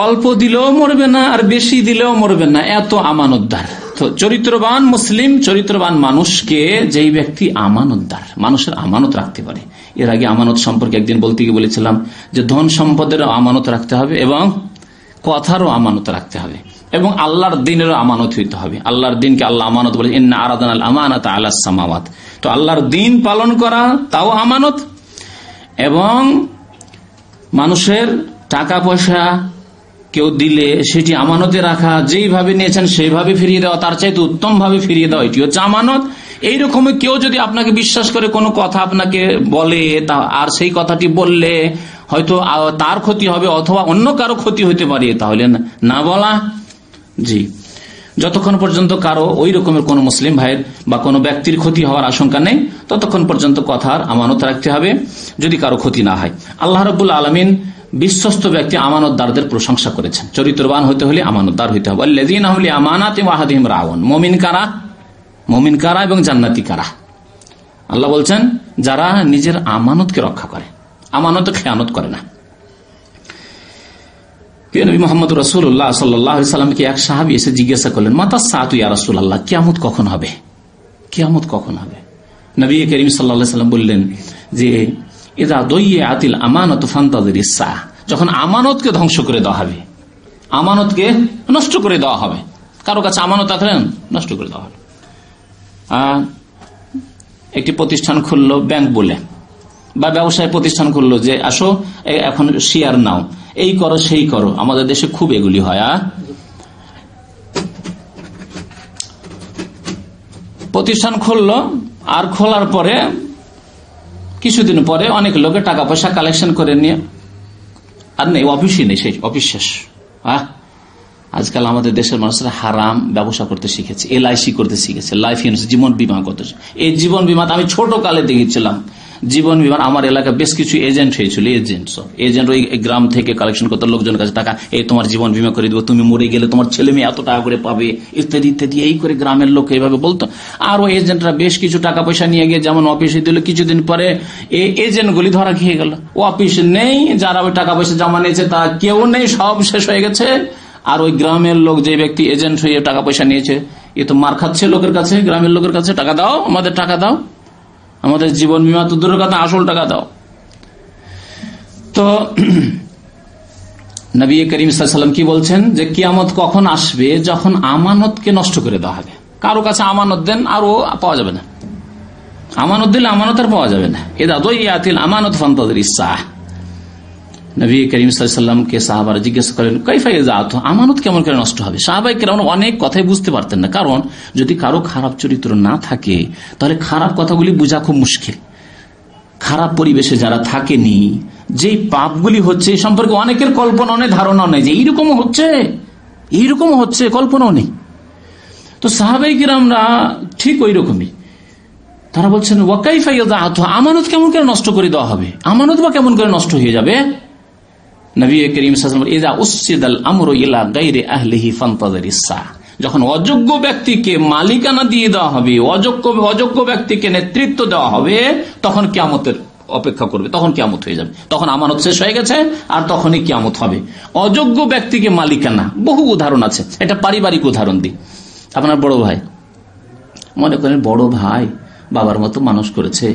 অল্প দিলেও মরবে না, আর বেশি দিলেও মরবে না, এত আমানতদার। তো চরিত্রবান মুসলিম, চরিত্রবান মানুষকে যেই ব্যক্তি আমানতদার, মানুষের আমানত রাখতে পারে। এর আগে আমানত সম্পর্কে একদিন বলতে গিয়ে বলেছিলাম যে ধন সম্পদেরও আমানত রাখতে হবে, এবং কথারও আমানত রাখতে হবে, এবং আল্লাহর দিনেরও আমানত হইতে হবে। আল্লাহর দিনকে আল্লাহ আমানত বলে, ইন্না আরাদনাল আমানাতা আলাস সামাওয়াত। তো আল্লাহর দিন পালন করা তাও আমানত, এবং মানুষের টাকা পয়সা কেউ দিলে সেটি আমানতে রাখা, যেইভাবে নিয়েছেন সেইভাবে ফিরিয়ে দেওয়া, তার চাইতে উত্তম ভাবে ফিরিয়ে দেওয়া, এটি হচ্ছে আমানত। এইরকম কেউ যদি আপনাকে বিশ্বাস করে কোনো কথা আপনাকে বলে, আর সেই কথাটি বললে হয়তো তার ক্ষতি হবে অথবা অন্য কারো ক্ষতি হতে পারে, তাহলে না বলা। জি, যতক্ষণ পর্যন্ত কারো ওই রকমের কোন মুসলিম ভাইয়ের বা কোনো ব্যক্তির ক্ষতি হওয়ার আশঙ্কা নেই, ততক্ষণ পর্যন্ত কথার আমানত রাখতে হবে, যদি কারো ক্ষতি না হয়। আল্লাহ রাব্বুল আলামিন বিশ্বস্ত ব্যক্তি আমানতদারদের প্রশংসা করেছেন। চরিত্রবান হতে হলে আমানতদার হইতে হবে। আল্লাযীনা হুম লিআমানাতিহিম ওয়া আহদিহিম রাউন। মুমিন কারা এবং জান্নাতি কারা? আল্লাহ বলছেন যারা নিজের আমানতকে রক্ষা করে, আমানত খেয়ানত করে না। নবী মুহাম্মদ রাসূলুল্লাহ সাল্লাল্লাহু আলাইহি সাল্লামকে এক সাহাবী এসে জিজ্ঞাসা করলেন, মাতা সাআতু ইয়া রাসূলুল্লাহ, কিয়ামত কখন হবে? কিয়ামত কখন হবে? নবী করিম সাল্লাল্লাহু আলাইহি সাল্লাম বললেন যে ইযা দুইয়াতিল আমানাতু ফান্তাযিরিস সাআহ, যখন আমানতকে ধ্বংস করে দেওয়া হবে, আমানতকে নষ্ট করে দেওয়া হবে। কারো কাছে আমানত রাখলেন, নষ্ট করে দেওয়া হবে। একটি প্রতিষ্ঠান খুললো ব্যাংক বলে, বা ব্যবসায় প্রতিষ্ঠান খুললো যে আসো এখন শেয়ার নাও, এই করো সেই করো। আমাদের দেশে খুব এগুলি হয়। প্রতিষ্ঠান খুললো, আর খোলার পরে কিছুদিন পরে অনেক লোকে টাকা পয়সা কালেকশন করে নিয়ে আর নেই, অফিসই নেই, সেই অফিস শেষ। আজকাল আমাদের দেশের মানুষরা হারাম ব্যবসা করতে শিখেছে, LIC করতে শিখেছে, লাইফ ইন্স্যুরেন্স, জীবন বীমা করতে। এই জীবন বীমা আমি ছোট কালে দেখেছিলাম। জীবন বীমা আমার এলাকায় বেশ কিছু এজেন্ট হয়েছিল, এজেন্ট ওই গ্রাম থেকে কালেকশন করতে লোকজনের কাছে টাকা, এই তোমার জীবন বীমা করে দেবো, তুমি মরে গেলে তোমার ছেলে মেয়ে এত টাকা করে পাবে, ইত্যাদি ইত্যাদি, এই করে গ্রামের লোক এইভাবে বলতো। আর ওই এজেন্টরা বেশ কিছু টাকা পয়সা নিয়ে গিয়ে যেমন অফিসে দিল, কিছুদিন পরে এই এজেন্টগুলি ধরা খেয়ে গেল। অফিস নেই, যারা ওই টাকা পয়সা জমা নিয়েছে তা কেউ নেই, সব শেষ হয়ে গেছে। আর ওই গ্রামের লোক, যে ব্যক্তি এজেন্ট হয়ে টাকা পয়সা নিয়েছে, এ তো মার খাচ্ছে লোকের কাছে, গ্রামের লোকের কাছে, টাকা দাও, আমাদের টাকা দাও, আমাদের জীবন বীমা তো দূরের কথা, আসল টাকা দাও। তো নবী করিম সাল্লাল্লাহু আলাইহি ওয়াসাল্লাম কি বলছেন যে কিয়ামত কখন আসবে? যখন আমানতকে নষ্ট করে দেওয়া হবে। কারো কাছে আমানত দেন আর ও পাওয়া যাবে না, আমানত দিলে আমানত আর পাওয়া যাবে না। ইযা দুইয়াতিল আমানাতু ফান্তাযিরিস সাআহ। নবী করিম সাল্লাল্লাহু আলাইহি ওয়াসাল্লামকে সাহাবারা জিজ্ঞাসা করেন, কাইফা ইয়াযাতু, আমানত কেমন করে নষ্ট হবে? সাহাবায়ে কেরাম অনেক কথাই বুঝতে পারতেন না, কারণ যদি কারো খারাপ চরিত্র না থাকে তাহলে খারাপ কথাগুলি বোঝা খুব মুশকিল। খারাপ পরিবেশে যারা থাকেনি, যেই পাপগুলি হচ্ছে এই সম্পর্কে অনেকের কল্পনা নেই, ধারণা নেই যে এইরকম হচ্ছে, কল্পনাও নেই। তো সাহাবায়ে কেরামরা ঠিক ওই রকমই, তারা বলছেন ওয়া কাইফা ইয়াযাতু, আমানত কেমন করে নষ্ট করে দেওয়া হবে? আমানত বা কেমন করে নষ্ট হয়ে যাবে? নবী করিম সাল্লাল্লাহু আলাইহি ওয়াসাল্লাম ইযা উসসিদাল আমরু ইলা গায়রি আহলিহি ফান্তাযিরিস সাআহ, যখন অযোগ্য ব্যক্তিকে মালিকানা দিয়ে দেওয়া হবে, অযোগ্য ব্যক্তিকে নেতৃত্ব দেওয়া হবে, তখন কিয়ামতের অপেক্ষা করবে, তখন কিয়ামত হয়ে যাবে, তখন আমানত শেষ হয়ে গেছে, আর তখনই কিয়ামত হবে। অযোগ্য ব্যক্তিকে মালিকানা, বহু উদাহরণ আছে। এটা পারিবারিক উদাহরণ দিই। আপনার বড় ভাই, মনে করেন বড় ভাই বাবার মতো মানুষ করেছে,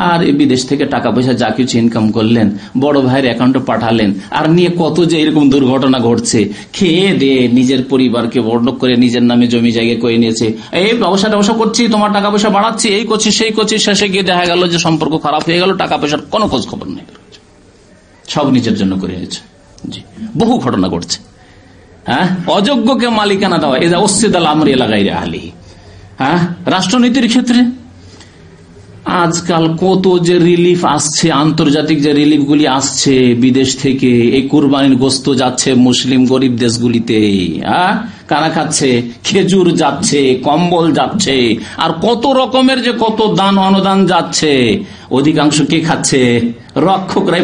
আর বিদেশ থেকে টাকা পয়সা যা কিছু ইনকাম করলেন, বড় ভাইয়ের অ্যাকাউন্টে পাঠালেন, আর নিয়ে কত যে এরকম দুর্ঘটনা ঘটছে, খেয়ে দিয়ে নিজের পরিবারকে বড়লোক করে নিজের নামে জমি জায়গা করে নিয়েছে, এই ব্যবসা করছি, তোমার টাকা পয়সা বাড়াচ্ছি, এই করছি সেই করছি, শেষে গিয়ে দেখা গেল যে সম্পর্ক খারাপ হয়ে গেল, টাকা পয়সার কোনো খোঁজ খবর নেই, সব নিজের জন্য করে নিয়েছে। জি, বহু ঘটনা ঘটছে। অযোগ্যকে মালিকানা দেওয়া, এজা উসসিদাল আমরু ইলা গায়রি আহলিহি। রাষ্ট্রনীতির ক্ষেত্রে আজকাল কত যে রিলিফ আসছে, আন্তর্জাতিক যে রিলিফ গুলি আসছে বিদেশ থেকে, এই কুরবানির গোস্ত যাচ্ছে মুসলিম গরিব দেশগুলিতে, কারা খাচ্ছে? খেজুর যাচ্ছে, কম্বল যাচ্ছে, আর কত রকমের যে কত দান অনুদান যাচ্ছে। অধিকাংশ কে খাচ্ছে? রক্ষকরাই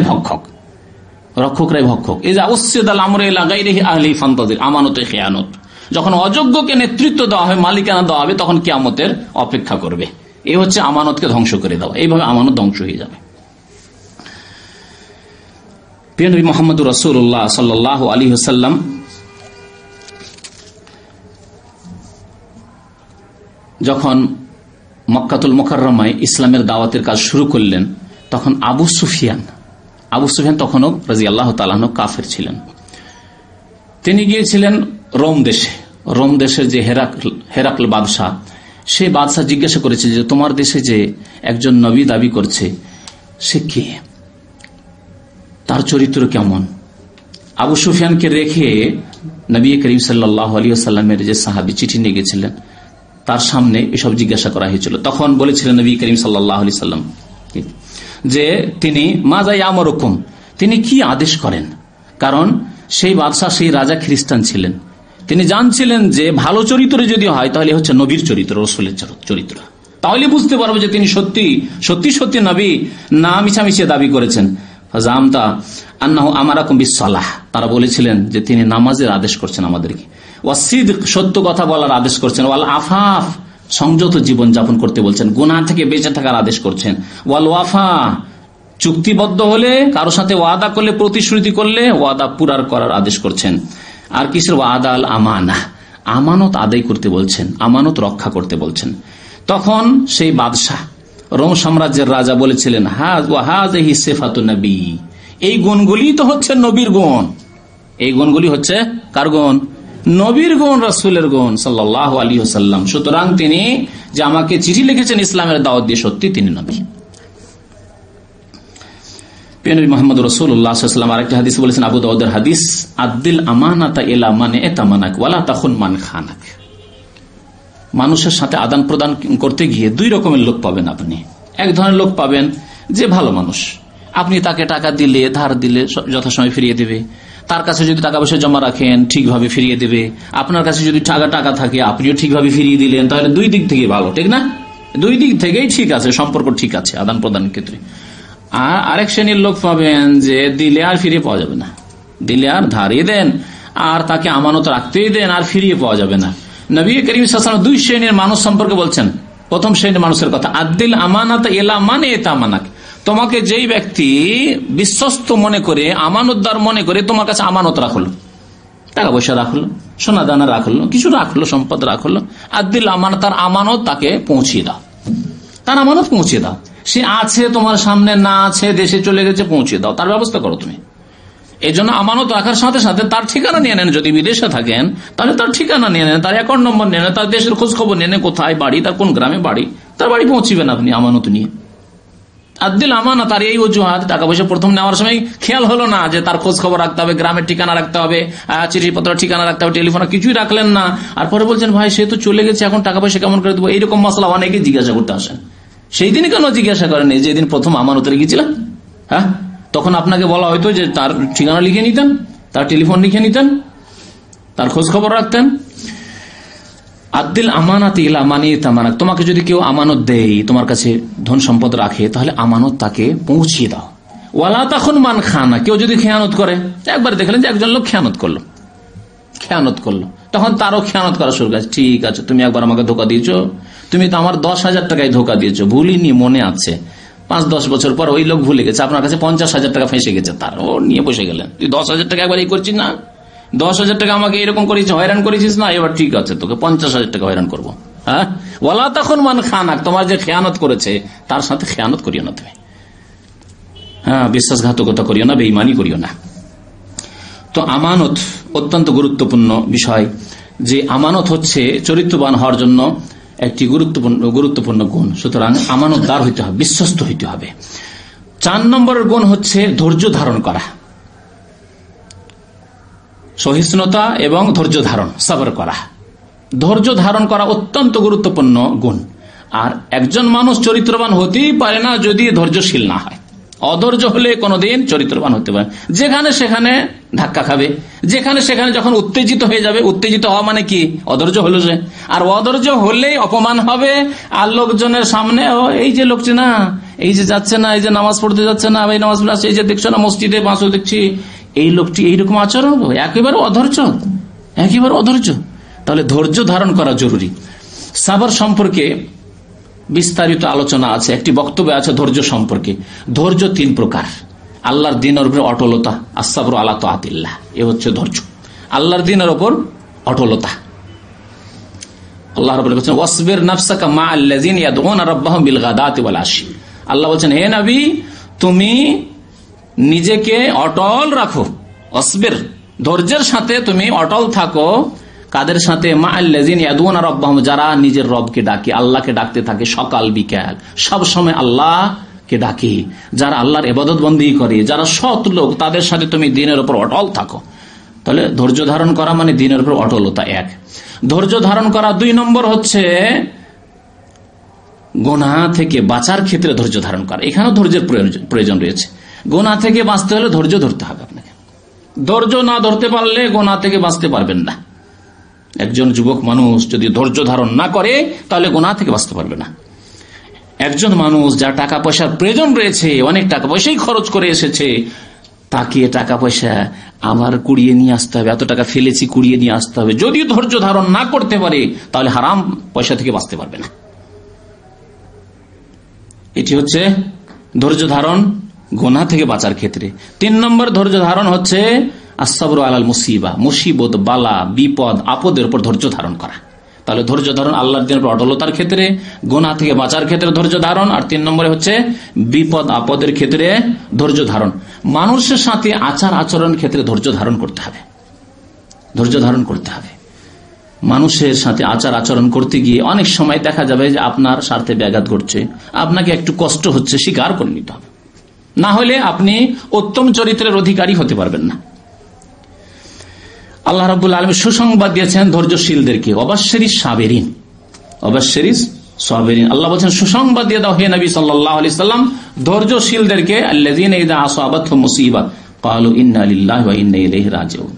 ভক্ষক। এজা উসসিদাল আমরু ইলা গায়রি আহলিহি ফান্তাযির, আমানতে খেয়ানত। যখন অযোগ্যকে নেতৃত্ব দেওয়া হবে, মালিকানা দেওয়া হবে, তখন কিয়ামতের অপেক্ষা করবে। এই হচ্ছে আমানতকে ধ্বংস করে দেওয়া। এইভাবে আমানত ধ্বংস হয়ে যাবে। প্রিয় নবী মুহাম্মদুর রাসূলুল্লাহ সাল্লাল্লাহু আলাইহি ওয়াসাল্লাম যখন মক্কাতুল মুকাররমায় ইসলামের দাওয়াতের কাজ শুরু করলেন, তখন আবু সুফিয়ান তখনও রাদিয়াল্লাহু তাআলা আনহু কাফের ছিলেন। তিনি গিয়েছিলেন রোম দেশের যে হেরাকল বাদশাহ, সেই বাদশাহ জিজ্ঞাসা করেছে যে তোমার দেশে যে একজন নবী দাবি করছে সে কে? তার চরিত্র কেমন। আবু সুফিয়ানকে রেখে নবী করিম সাল্লাল্লাহু আলাইহি ওয়াসাল্লামের যে সাহাবী চিঠি নিয়ে গেছিলেন, তার সামনে এসব জিজ্ঞাসা করা হয়েছিল। তখন বলেছিলেন নবী করিম সাল্লাল্লাহু আলাইহি ওয়াসাল্লাম যে তিনি মাজা ইয়ামুরুকুম, তিনি কি আদেশ করেন। কারণ সেই বাদশাহ, সেই রাজা খ্রিস্টান ছিলেন। তিনি জানছিলেন যে ভালো চরিত্র যদি হয় তাহলে হচ্ছে নবীর চরিত্র, রাসূলের চরিত্র, তাহলে বুঝতে পারবো যে তিনি সত্যি সত্যি সত্যি নবী না মিছামিছি দাবি করেছেন। ফাজামতা আন্নাহু আমারাকুম বিসসালাহ, তারা বলেছিলেন যে তিনি নামাজের আদেশ করছেন আমাদেরকে, ওয়াসিদক, সত্য কথা বলার আদেশ করছেন, ওয়াল আফাফ, সংযত জীবন যাপন করতে বলছেন, গুনাহ থেকে বেঁচে থাকার আদেশ করছেন, ওয়াল ওয়াফা, চুক্তিবদ্ধ হলে কারো সাথে ওয়াদা করলে, প্রতিশ্রুতি করলে ওয়াদা পুরার করার আদেশ করছেন। আর কিসের ওয়াদা? আল আমানা, আমানত আদায় করতে বলছেন, আমানত রক্ষা করতে বলছেন। তখন সেই বাদশাহ, রোম সাম্রাজ্যের রাজা বলেছিলেন, হাযিহি সিফাতুন নবী, এই গুণগুলি তো হচ্ছে নবীর গুণ, এই গুণগুলি হচ্ছে কার গুণ? নবীর গুণ, রাসূলের গুণ সাল্লাল্লাহু আলাইহি ওয়াসাল্লাম। সুতরাং তিনি যে আমাকে চিঠি লিখেছেন ইসলামের দাওয়াত দিয়ে, সত্যি তিনি নবী। নবী মুহাম্মদ রাসূলুল্লাহ সাল্লাল্লাহু আলাইহি ওয়াসাল্লাম আরেকটা হাদিসে বলেছেন, আবু দাউদের হাদিস, আদ্দিল আমানাতা ইলা মান ইতামানাক ওয়ালা তাখুন মান খানাক। মানুষের সাথে আদান প্রদান করতে গিয়ে দুই রকমের লোক পাবেন আপনি। এক ধরনের লোক পাবেন যে ভালো মানুষ, আপনি তাকে টাকা দিলে, ধার দিলে যথাসময় ফিরিয়ে দেবে, তার কাছে যদি টাকা পয়সা জমা রাখেন ঠিকভাবে ফিরিয়ে দেবে, আপনার কাছে যদি টাকা থাকে আপনিও ঠিকভাবে ফিরিয়ে দিলেন, তাহলে দুই দিক থেকে ভালো, ঠিক না? দুই দিক থেকেই ঠিক আছে, সম্পর্ক ঠিক আছে আদান প্রদানের ক্ষেত্রে। আর আরেক শ্রেণীর লোক পাবেন যে দিলে আর ফিরিয়ে পাওয়া যাবে না, দিলে আর ধারিয়ে দেন আর তাকে আমানত রাখতেই দেন আর ফিরিয়ে পাওয়া যাবে না। নবী করিম সাল্লাল্লাহু আলাইহি ওয়াসাল্লাম দুই শ্রেণীর মানুষ সম্পর্কে বলছেন। প্রথম শ্রেণীর মানুষের কথা, আদ্দিল আমানাতা ইলা মান ইতামানাক, তোমাকে যেই ব্যক্তি বিশ্বস্ত মনে করে, আমানতদার মনে করে তোমার কাছে আমানত রাখলো, টাকা পয়সা রাখলো, সোনা দানা রাখলো, কিছু রাখলো, সম্পদ রাখলো, আদ্দিল আমানত, তার আমানত তাকে পৌঁছিয়ে দাও, তার আমানত পৌঁছে দাও। সে আছে তোমার সামনে, না আছে দেশে চলে গেছে, পৌঁছে দাও, তার ব্যবস্থা করো তুমি। এই জন্য আমানত রাখার সাথে সাথে তার ঠিকানা নিয়ে নেন। যদি বিদেশে থাকেন তাহলে তার ঠিকানা নিয়ে নেন, তার অ্যাকাউন্ট নম্বর নিয়ে নেন, তার দেশের খোঁজ খবর নিয়ে নেন, কোথায় বাড়ি, তার কোন গ্রামে বাড়ি, তার বাড়ি পৌঁছিবেন আপনি আমানত নিয়ে। আদ্দিল আমানা, তার এই অজুহাত, টাকা পয়সা প্রথম নেওয়ার সময় খেয়াল হলো না যে তার খোঁজ খবর রাখতে হবে, গ্রামের ঠিকানা রাখতে হবে, চিঠিপত্র ঠিকানা রাখতে হবে, টেলিফোন, কিছুই রাখলেন না। আর পরে বলছেন ভাই সে তো চলে গেছে, এখন টাকা পয়সা কেমন করে দেবো? এইরকম মশলা অনেকে জিজ্ঞাসা করতে আসেন। সেই দিনই কেন জিজ্ঞাসা করেন যেদিন প্রথম আমানতে গেছিলাম? হ্যাঁ, তখন আপনাকে বলা হয়তো যে তার ঠিকানা লিখে নিতেন, তার টেলিফোন লিখে নিতেন, তার খোঁজ খবর রাখতেন। আদ্দিল আমানাত ইলা মান ইতামানাক, তোমাকে যদি কেউ আমানত দেয়, তোমার কাছে ধন সম্পদ রাখে, তাহলে আমানত তাকে পৌঁছিয়ে দাও। ওয়ালা তাখুন মান খানা, কেউ যদি খেয়ানত করে, একবার দেখলেন যে একজন লোক খেয়ানত করলো, তখন তারও খেয়ানত করা শুরু করেছে। ঠিক আছে, তুমি একবার আমাকে ধোকা দিয়েছো, তুমি তো আমার 10,000 টাকায় ধোকা দিয়েছো, ভুলিনি, মনে আছে। 5-10 বছর পর ওই লোক ভুলে গেছে, আপনার কাছে 50,000 টাকা ফেঁসে গেছে, তার ও নিয়ে বসে গেলেন, তুই 10,000 টাকা একবার এই করছিস না, 10,000 টাকা আমাকে এরকম করেছিস, হয়রান করেছিস না, এবার ঠিক আছে তোকে 50,000 টাকা হয়রান করবো। হ্যাঁ, ওয়ালা তখন মান খানাক, তোমার যে খেয়ানত করেছে তার সাথে খেয়ানত করিও না তুমি। হ্যাঁ, বিশ্বাসঘাতকতা করিও না, বেঈমানি করিও না। তো আমানত অত্যন্ত গুরুত্বপূর্ণ বিষয়, যে আমানত হচ্ছে চরিত্রবান হওয়ার জন্য একটি গুরুত্বপূর্ণ গুণ। সুতরাং আমানতদার হইতে হবে, বিশ্বস্ত হইতে হবে। 4 নম্বরের গুণ হচ্ছে ধৈর্য ধারণ করা, সহিষ্ণুতা এবং ধৈর্য ধারণ, সবর করা। ধৈর্য ধারণ করা অত্যন্ত গুরুত্বপূর্ণ গুণ। আর একজন মানুষ চরিত্রবান হতেই পারে না যদি ধৈর্যশীল না হয়। অধৈর্য হলে কোনোদিন চরিত্রবান হতে পারে, যেখানে সেখানে ধাক্কা খাবে, যেখানে সেখানে যখন উত্তেজিত হয়ে যাবে, উত্তেজিত হওয়া মানে কি? অধৈর্য হলো সে। আর অধৈর্য হলেই অপমান হবে, আর লোকজনের সামনে এই যে লোকটি না, এই যে যাচ্ছে না, এই যে নামাজ পড়তে যাচ্ছে না, এই নামাজ পড়ছে, এই যে দেখছো না মসজিদে পাঁচও দেখছি, এই লোকটি এইরকম আচরণ, একেবারে অধৈর্য। তাহলে ধৈর্য ধারণ করা জরুরি। সাবর সম্পর্কে বিস্তারিত আলোচনা আছে, একটি বক্তব্য আছে ধৈর্য সম্পর্কে। ধৈর্য 3 প্রকার। আল্লাহর দ্বীনের উপর অটলতা, আস-সাবরু আলা তাআতিল্লাহ, এ হচ্ছে ধৈর্য। আল্লাহর দ্বীনের উপর অটলতা। আল্লাহ রাব্বুল আলামিন বলেন ওয়াসবির নাফসাকা মা'আল্লাযিনা ইয়াদউনা রাব্বাহুম বিল গাদাতি ওয়াল আশি। আল্লাহ বলেন হে নবী, তুমি নিজেকে অটল রাখো, ওয়াসবির, ধৈর্যের সাথে তুমি অটল থাকো। কাদের সাথে? মা'আল্লাযিনা ইয়াদউনা রাব্বাহুম, যারা নিজের রবকে ডাকে, আল্লাহকে ডাকতে থাকে সকাল বিকাল, সব সময় আল্লাহ কে ডাকে, যারা আল্লাহর ইবাদত বন্দেগী করে, যারা সৎ লোক, তাদের সাথে তুমি দিনের উপর অটল থাকো। তাহলে ধৈর্য ধারণ করা মানে দিনের উপর অটলতা এক। ধৈর্য ধারণ করা 2 নম্বর হচ্ছে গুনাহ থেকে বাঁচার ক্ষেত্রে ধৈর্য ধারণ করা। এখানেও ধৈর্যের প্রয়োজন রয়েছে। গুনাহ থেকে বাঁচতে হলে ধৈর্য ধরতে হবে আপনাকে। ধৈর্য না ধরতে পারলে গুনাহ থেকে বাঁচতে পারবেন না। একজন যুবক মানুষ যদি ধৈর্য ধারণ না করে তাহলে গুনাহ থেকে বাঁচতে পারবে না। একজন মানুষ যার টাকা পয়সার প্রয়োজন রয়েছে, অনেক টাকা পয়সাই খরচ করে এসেছে, তাকে টাকা পয়সা আবার কুড়িয়ে নিয়ে আসতে হবে, এত টাকা ফেলেছি কুড়িয়ে নিয়ে আসতে হবে। যদি ধৈর্য ধারণ না করতে পারে তাহলে হারাম পয়সা থেকে বাঁচতে পারবে না। এটি হচ্ছে ধৈর্য ধারণ গুনাহ থেকে বাঁচার ক্ষেত্রে। 3 নম্বর ধৈর্য ধারণ হচ্ছে আসসাবরু আলাল মুসিবা, মুসিবত, বালা, বিপদ, আপদের উপর ধৈর্য ধারণ করা। তাহলে ধৈর্য ধারণ আল্লাহর দিনের উপর অটলতার ক্ষেত্রে, গুনাহ থেকে বাঁচার ক্ষেত্রে ধৈর্য ধারণ, আর 3 নম্বরে হচ্ছে বিপদ আপদের ক্ষেত্রে ধৈর্য ধারণ। মানুষের সাথে আচার আচরণের ক্ষেত্রে ধৈর্য ধারণ করতে হবে। ধৈর্য ধারণ করতে হবে। মানুষের সাথে আচার আচরণ করতে গিয়ে অনেক সময় দেখা যাবে যে আপনার স্বার্থে ব্যাঘাত ঘটছে, আপনাকে একটু কষ্ট হচ্ছে, স্বীকার করে নিতে হবে, না হলে আপনি উত্তম চরিত্রের অধিকারী হতে পারবেন না। আল্লাহ রাব্বুল আলামিন সুসংবাদ দিয়েছেন ধৈর্যশীলদেরকে, অবশ্যই সাবেরিন, অবশ্যই সাবেরিন। আল্লাহ বলছেন সুসংবাদ দিয়ে দাও হে নবী সাল্লাল্লাহু আলাইহি সাল্লাম ধৈর্যশীলদেরকে, আল্লাযীনা ইযা আসাবাতহুম মুসিবা ক্বালু ইন্না লিল্লাহি ওয়া ইন্না ইলাইহি রাজিউন।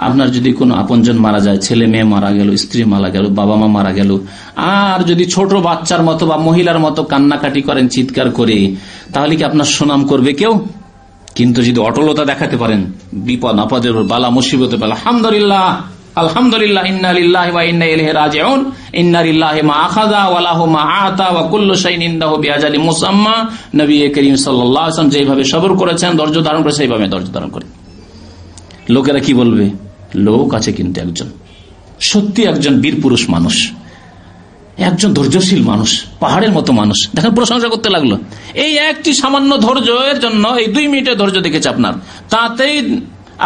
আপনার যদি কোনো আপনজন মারা যায়, ছেলে মেয়ে মারা গেল, স্ত্রী মারা গেল, বাবা মা মারা গেল, আর যদি ছোট বাচ্চার মতো বা মহিলার মতো কান্নাকাটি করেন চিৎকার করে, তাহলে কি আপনার সুনাম করবে কেউ? কিন্তু যদি অটলতা দেখাতে পারেন, বিপদ আপদের বালা মুসিবতে পারে, আলহামদুলিল্লাহ আলহামদুলিল্লাহ ইন্না লিল্লাহি ওয়া ইন্না ইলাইহি রাজিউন, ইন্না লিল্লাহি মা আখাযা ওয়া লাহু মা আতা ওয়া কুল্লু শাইইন ইনদাহু বিআজালিন মুসাম্মা। নবী করিম সাল্লাল্লাহু আলাইহি ওয়াসাল্লাম যেভাবে সবর করেছেন, ধৈর্য ধারণ করে, সেইভাবে ধৈর্য ধারণ করে। লোকেরা কি বলবে? লোক আছে কিন্তু একজন সত্যি একজন বীর পুরুষ মানুষ, একজন ধৈর্যশীল মানুষ, পাহাড়ের মতো মানুষ, দেখেন প্রশংসা করতে লাগলো। এই একটি সামান্য ধৈর্যের জন্য, এই 2 মিনিটের ধৈর্য দেখেছে আপনার, তাতেই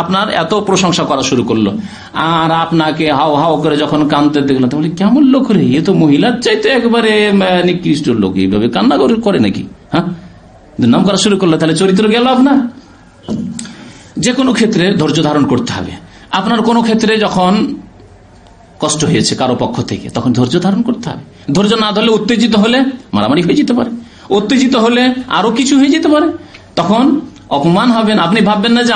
আপনার এত প্রশংসা করা শুরু করলো। আর আপনাকে হাও হাও করে যখন কাঁদতে দেখলো, তাহলে কেমন লোক রে, এ তো মহিলার চাইতে একবারে নিকৃষ্ট লোক, এইভাবে কান্না করে নাকি? হ্যাঁ, নাম করা শুরু করলো, তাহলে চরিত্র গেল আপনার। যে কোনো ক্ষেত্রে ধৈর্য ধারণ করতে হবে। আপনার কোনো ক্ষেত্রে যখন কষ্ট হয়েছে কারো পক্ষ থেকে, তখন ধৈর্য ধারণ করতে হবে। ধৈর্য না ধরলে, উত্তেজিত হলে মারামারি হয়ে যেতে পারে, উত্তেজিত হলে আরো কিছু হয়ে যেতে পারে, তখন অপমান হবেন। আপনি ভাববেন না যে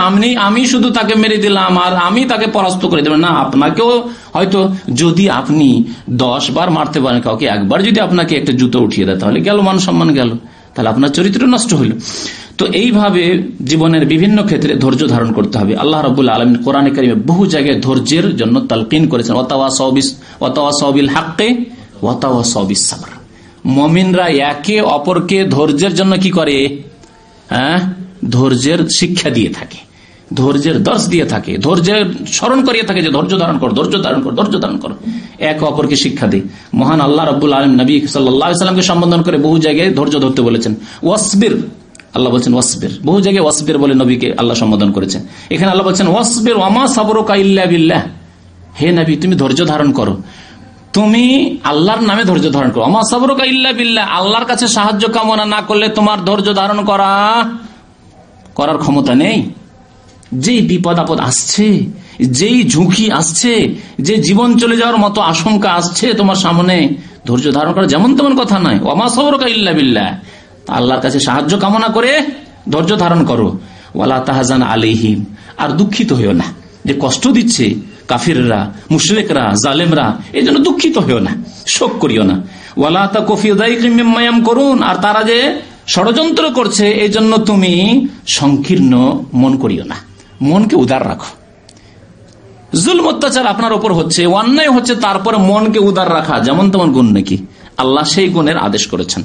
আমি শুধু তাকে মেরে দিলাম আর আমি তাকে পরাস্ত করে দেবেন, না, আপনাকেও হয়তো যদি আপনি 10 বার মারতে পারেন কাউকে, একবার যদি আপনাকে একটা জুতো উঠিয়ে দেয়, তাহলে গেল, মান সম্মান গেল, তাহলে আপনার চরিত্র নষ্ট হইল। তো এইভাবে জীবনের বিভিন্ন ক্ষেত্রে ধৈর্য ধারণ করতে হবে। আল্লাহ রাব্বুল আলামিন কোরআনে কারিমে বহু জায়গায় ধৈর্যের জন্য তালকিন করেছেন, ওয়াতাওয়াসাউ বিল হাক্কি ওয়াতাওয়াসাউ বিস সাবর। মুমিনরা একে অপরকে ধৈর্যের জন্য কি করে? ধৈর্যের শিক্ষা দিয়ে থাকে, ধৈর্যের দর্শ দিয়ে থাকে, ধৈর্যের স্মরণ করিয়ে থাকে যে ধৈর্য ধারণ করো, ধৈর্য ধারণ করো, ধৈর্য ধারণ করো, একে অপরকে শিক্ষা দেয়। মহান আল্লাহ রাব্বুল আলামিন নবী সাল্লাল্লাহু আলাইহি ওয়াসাল্লামকে সম্বোধন করে বহু জায়গায় ধৈর্য ধরতে বলেছেন। ওয়াসবির, আল্লাহ বলছেন ওয়াসবির, বহু জায়গায় ওয়াসবির বলে নবীকে আল্লাহ সম্বোধন করেছেন। এখানে আল্লাহ বলছেন ওয়াসবির ওয়া মা সাবরুকা ইল্লা বিল্লাহ, হে নবী তুমি ধৈর্য ধারণ করো, তুমি আল্লাহর নামে ধৈর্য ধারণ করো। ওয়া মা সাবরুকা ইল্লা বিল্লাহ, আল্লাহর কাছে সাহায্য কামনা না করলে তোমার ধৈর্য ধারণ করার ক্ষমতা নেই। যেই বিপদ আপদ আসছে, যেই ঝুঁকি আসছে, যে জীবন চলে যাওয়ার মতো আশঙ্কা আসছে তোমার সামনে, ধৈর্য ধারণ করা যেমন তেমন কথা নয়। ওয়া মা সাবরুকা ইল্লা বিল্লাহ, আল্লাহর কাছে সাহায্য কামনা করে ধৈর্য ধারণ করো। ওয়ালা তাহজান আলাইহিম, আর দুঃখিত হইও না, যে কষ্ট দিচ্ছে কাফিররা, মুশরিকরা, জালেমরা, এই জন্য দুঃখিত হইও না, শোক করিও না। ওয়ালা তাকু ফি যায়কিম মিম্মা ইয়ামকুরুন, আর তারা যে ষড়যন্ত্র করছে এই জন্য তুমি সংকীর্ণ মন করিও না, মনকে উদার রাখো। জুলম অত্যাচার আপনার উপর হচ্ছে, অন্যায় হচ্ছে, তারপরে মনকে উদার রাখা যেমন তেমন গুণ নাকি? আল্লাহ সেই গুণের আদেশ করেছেন।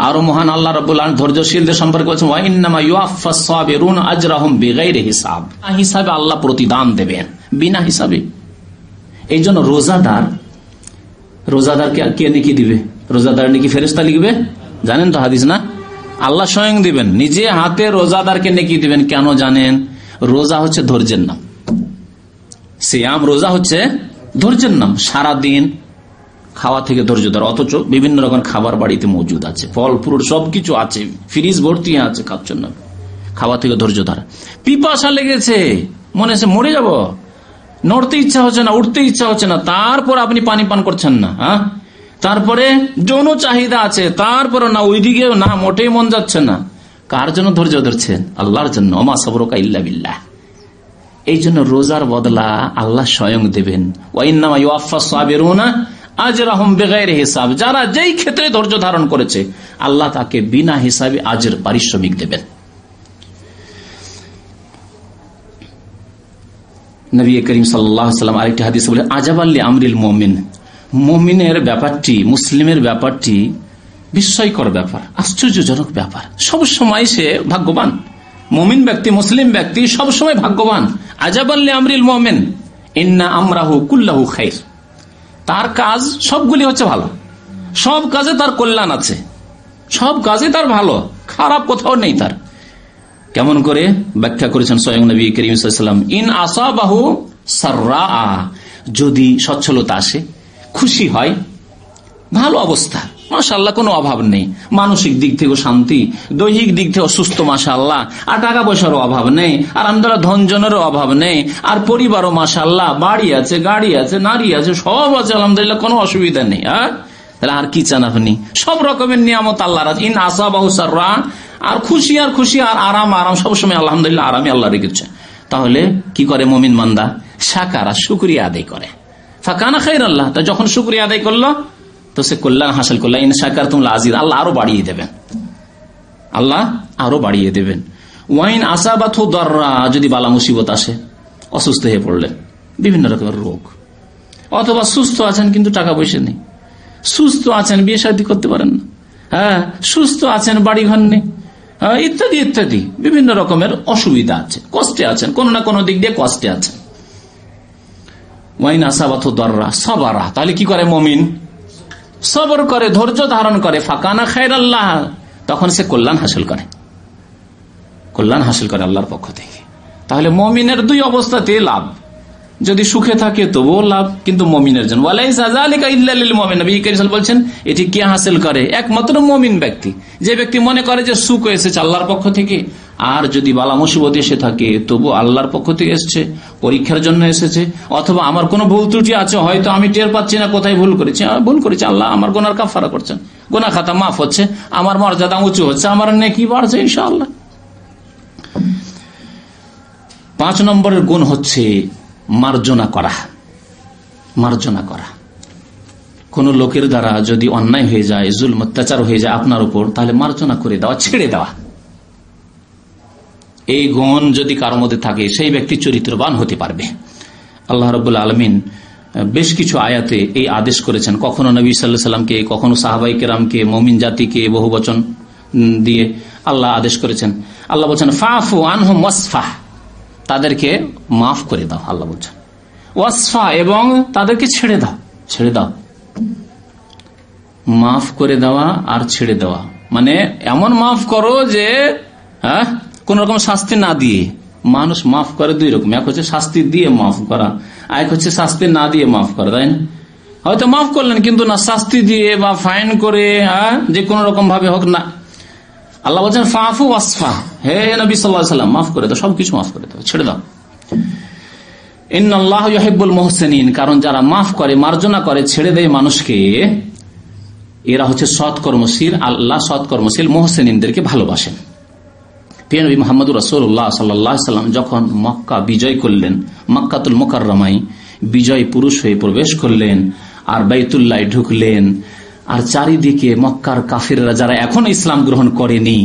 আরো মহান আল্লাহ রাব্বুল আলামিন ধৈর্যশীলদের সম্পর্কে বলেছেন ওয়া ইন্নামা ইউআফাস সাবিরুন আজরাহুম বিগাইরি হিসাব, হিসাবে আল্লাহ প্রতিদান দেবেন, বিনা হিসাবে। এই জন্য রোজাদারকে কে নেকি দিবে? রোজাদার নেকি ফেরেশতা লিখবে? জানেন তো হাদিস না? আল্লাহ স্বয়ং দিবেন, নিজে হাতে রোজাদারকে নেকি দিবেন। কেন জানেন? রোজা হচ্ছে ধৈর্যের নাম, সিয়াম রোজা হচ্ছে ধৈর্যের নাম। সারাদিন খাওয়া থেকে ধৈর্য ধরা, অথচ বিভিন্ন রকম খাবার বাড়িতে মজুদ আছে, ফল ফ্রুট সবকিছু আছে, ফ্রিজ ভর্তি আছে, খাচ্ছেন না, খাওয়া থেকে ধৈর্য ধরা। পিপাসা লেগেছে, মনে হচ্ছে মরে যাব, নড়তে ইচ্ছা হচ্ছে না, উঠতে ইচ্ছা হচ্ছে না, তারপর আপনি পানি পান করছেন না। তারপরে যৌন চাহিদা আছে, তারপরে না ওইদিকে না, মোটেই মন যাচ্ছে না। কার জন্য ধৈর্য ধরছেন? আল্লাহর জন্য। ওমা সাবরুকা ইল্লা বিল্লাহ। এই জন্য রোজার বদলা আল্লাহ স্বয়ং দেবেন। ওয়াইন্নামা ইউওয়াফাস সাবিরুনা আজরাহুম বিগাইরি হিসাব। যারা যেই ক্ষেত্রে ধৈর্য ধারণ করেছে আল্লাহ তাকে বিনা হিসাবে আজর পারিশ্রমিক দেবেন। নবী করিম সাল্লাল্লাহু আলাইহি ওয়াসাল্লাম আরেকটি হাদিসে বলেন, আজাবাল্লি আমরিল মুমিন। মুমিনের ব্যাপারটি, মুসলিমের ব্যাপারটি বিস্ময়কর ব্যাপার, আশ্চর্যজনক ব্যাপার। সব সময় সে ভাগ্যবান। মুমিন ব্যক্তি, মুসলিম ব্যক্তি সবসময় ভাগ্যবান। আজাবাল্লি আমরিল মুমিন ইন্না আমরাহু কুল্লাহু খাইর। তার কাজ সবগুলি হচ্ছে ভালো, সব কাজে তার কল্যাণ আছে, সব কাজে তার ভালো, খারাপ কোথাও নেই তার। কেমন করে ব্যাখ্যা করেছেন স্বয়ং নবী করিম সাল্লাল্লাহু আলাইহি ওয়াসাল্লাম, ইন আসাবাহু সাররা, যদি সচ্ছলতা আসে, খুশি হয়, ভালো অবস্থা, মাশাআল্লাহ কোনো অভাব নেই, মানসিক দিক থেকে শান্তি, দৈহিক দিক থেকে সুস্থ মাশাআল্লাহ, আর টাকা পয়সারও অভাব নেই, আর আমরা ধনজনেরও অভাব নেই, আর পরিবারও মাশাআল্লাহ, বাড়ি আছে, গাড়ি আছে, নারী আছে, সব আছে আলহামদুলিল্লাহ, কোনো অসুবিধা নেই। তাহলে আর কি চান আপনি? সব রকমের নিয়ামত আল্লাহর আছে। ইন আসাবাহু সাররা, আর খুশি আর খুশি, আর আরাম আরাম, সবসময় আলহামদুলিল্লাহ আরামই আল্লাহ রেখেছে। তাহলে কি করে মুমিন বান্দা? শাকারা, শুকরিয়া আদায় করে। ফাকানা খাইরাল্লাহ, তা যখন শুকরিয়া আদায় করলো তো সে কল্যাণ হাসিল করলো। ইন শাকারতুম লাযিদ, আল্লাহ আরো বাড়িয়ে দেবেন, আল্লাহ আরো বাড়িয়ে দেবেন। ওয়াইন আসাবাতহু দাররা, যদি বালা মুসিবত আসে, অসুস্থ হয়ে পড়লেন, বিভিন্ন রকমের রোগ, অথবা সুস্থ আছেন কিন্তু টাকা পয়সা নেই, সুস্থ আছেন বিয়ে শাদী করতে পারেন না, সুস্থ আছেন বাড়ি ঘর নেই, ইত্যাদি ইত্যাদি বিভিন্ন রকমের অসুবিধা আছে, কষ্টে আছেন, কোন না কোন দিক দিয়ে কষ্টে আছেন। ওয়াইন আসাবাতহু দাররা সাবারা, তাহলে কি করে মুমিন? সবর করে, ধৈর্য ধারণ করে। ফাকানা খায়রাল্লাহ, তখন সে কল্যাণ হাসিল করে, কল্যাণ হাসিল করে আল্লাহর পক্ষ থেকে। তাহলে মুমিনের দুই অবস্থাতে লাভ, যদি সুখে থাকে তবুও লাভ, কিন্তু মুমিনের জন্য। ওয়ালাইসা যালিকা ইল্লা লিল মুমিন, নবী করিম সাল্লাল্লাহু আলাইহি ওয়াসাল্লাম বলছেন এটি কে হাসিল করে? একমাত্র মুমিন ব্যক্তি, যে ব্যক্তি মনে করে যে সুখ এসেছে আল্লাহর পক্ষ থেকে, আর যদি বালা মুসিবত এসে থাকে তবু আল্লাহর পক্ষ থেকে এসেছে, পরীক্ষার জন্য এসেছে, অথবা আমার কোনো ভুল ত্রুটি আছে, হয়তো আমি টের পাচ্ছি না কোথায় ভুল করেছি, ভুল করেছি, আল্লাহ আমার গুনার কাফারা করছেন, গুনাহ খাতা মাফ হচ্ছে, আমার মর্যাদা উঁচু হচ্ছে, আমার নেকি বাড়ছে ইনশাআল্লাহ। 5 নম্বরের গুণ হচ্ছে মার্জনা করা। মার্জনা করা, কোন লোকের দ্বারা যদি অন্যায় হয়ে যায়, জুলম অত্যাচার হয়ে যায় আপনার উপর, তাহলে মার্জনা করে দেওয়া, ছেড়ে দেওয়া। এই গুণ যদি কারোর মধ্যে থাকে সেই ব্যক্তি চরিত্রবান হতে পারবে। আল্লাহ রাব্বুল আলামিন বেশ কিছু আয়াতে এই আদেশ করেছেন, কখনো নবী সাল্লাল্লাহু আলাইহি ওয়াসাল্লামকে, কখনো সাহাবায়ে কেরামকে, মুমিন জাতিকে বহু বচন দিয়ে আল্লাহ আদেশ করেছেন। আল্লাহ বলছেন ফাফু আনহুম ওয়াসফাহ, তাদেরকে মাফ করে দাও। আল্লাহ বলছেন ওয়াসফা, এবং তাদেরকে ছেড়ে দাও, ছেড়ে দাও। মাফ করে দেওয়া আর ছেড়ে দেওয়া মানে এমন মাফ করো যে কোন রকম শাস্তি না দিয়ে। মানুষ মাফ করে দুই রকম, এক হচ্ছে শাস্তি দিয়ে মাফ করা, এক হচ্ছে শাস্তি না দিয়ে মাফ করা, তাই না? হয়তো মাফ করলেন কিন্তু না শাস্তি দিয়ে বা ফাইন করে, যে কোন রকম ভাবে হোক না। আল্লাহ বলছেন ফাফু ওয়াসফা, হে নবী সাল্লাল্লাহু আলাইহি ওয়াসাল্লাম মাফ করে দাও, সবকিছু মাফ করে দাও, ছেড়ে দাও। ইন্নাল্লাহু ইউহিব্বুল মুহসিনিন, কারণ যারা মাফ করে, মার্জনা করে, ছেড়ে দেয় মানুষকে, এরা হচ্ছে সৎকর্মশীল। আল্লাহ সৎকর্মশীল মুহসিনিনদেরকে ভালোবাসেন। প্রিয় নবী মুহাম্মদুর রাসূলুল্লাহ সাল্লাল্লাহু আলাইহি ওয়াসাল্লাম যখন মক্কা বিজয় করলেন, মক্কাতুল মুকাররমায় বিজয় পুরুষ হয়ে প্রবেশ করলেন, আর বাইতুল্লাহ ঢুকলেন, আর চারিদিকে মক্কার কাফিররা যারা এখন ইসলাম গ্রহণ করেনি,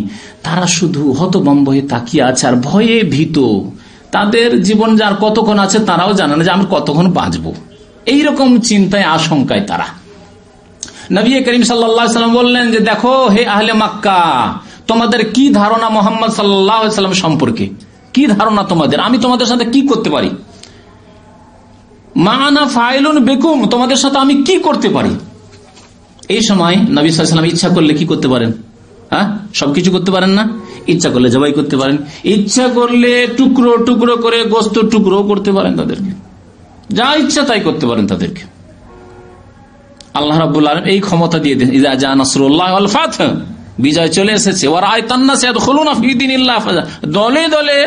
তারা শুধু হতভম্ব হয়ে তাকিয়ে আছে আর ভয়ে ভীত। তাদের জীবন যার কতক্ষণ আছে তারাও জানে না যে আমরা কতক্ষণ বাঁচবো, এইরকম চিন্তায় আশঙ্কায় তারা। নবী করিম সাল্লাল্লাহু আলাইহি ওয়াসাল্লাম বললেন যে দেখো হে আহলে মক্কা, তোমাদের কি ধারণা মুহাম্মদ সাল্লাল্লাহু আলাইহি ওয়াসাল্লাম সম্পর্কে, কি ধারণা তোমাদের, আমি তোমাদের সাথে কি করতে পারি, মা আনা ফাইলুন বিকুম, তোমাদের সাথে আমি কি করতে পারি। এই সময় নবী সাল্লাল্লাহু আলাইহি ওয়াসাল্লাম ইচ্ছা করলে কি করতে পারেন? সবকিছু করতে পারেন না। ইচ্ছা করলে জবাই করতে পারেন, ইচ্ছা করলে টুকরো টুকরো করে গোস্ত টুকরো করতে পারেন, তাদেরকে যা ইচ্ছা তাই করতে পারেন তাদেরকে। আল্লাহ রাব্বুল আলামিন এই ক্ষমতা দিয়ে দেন, ইযা জা নাসরুল্লাহ ওয়াল ফাth, বিজয় চলে এসেছে, ওয়া রাআইতান নাস ইয়াদখুলুনা ফি দীনিল্লাহ আফওয়াজা, দলে দলে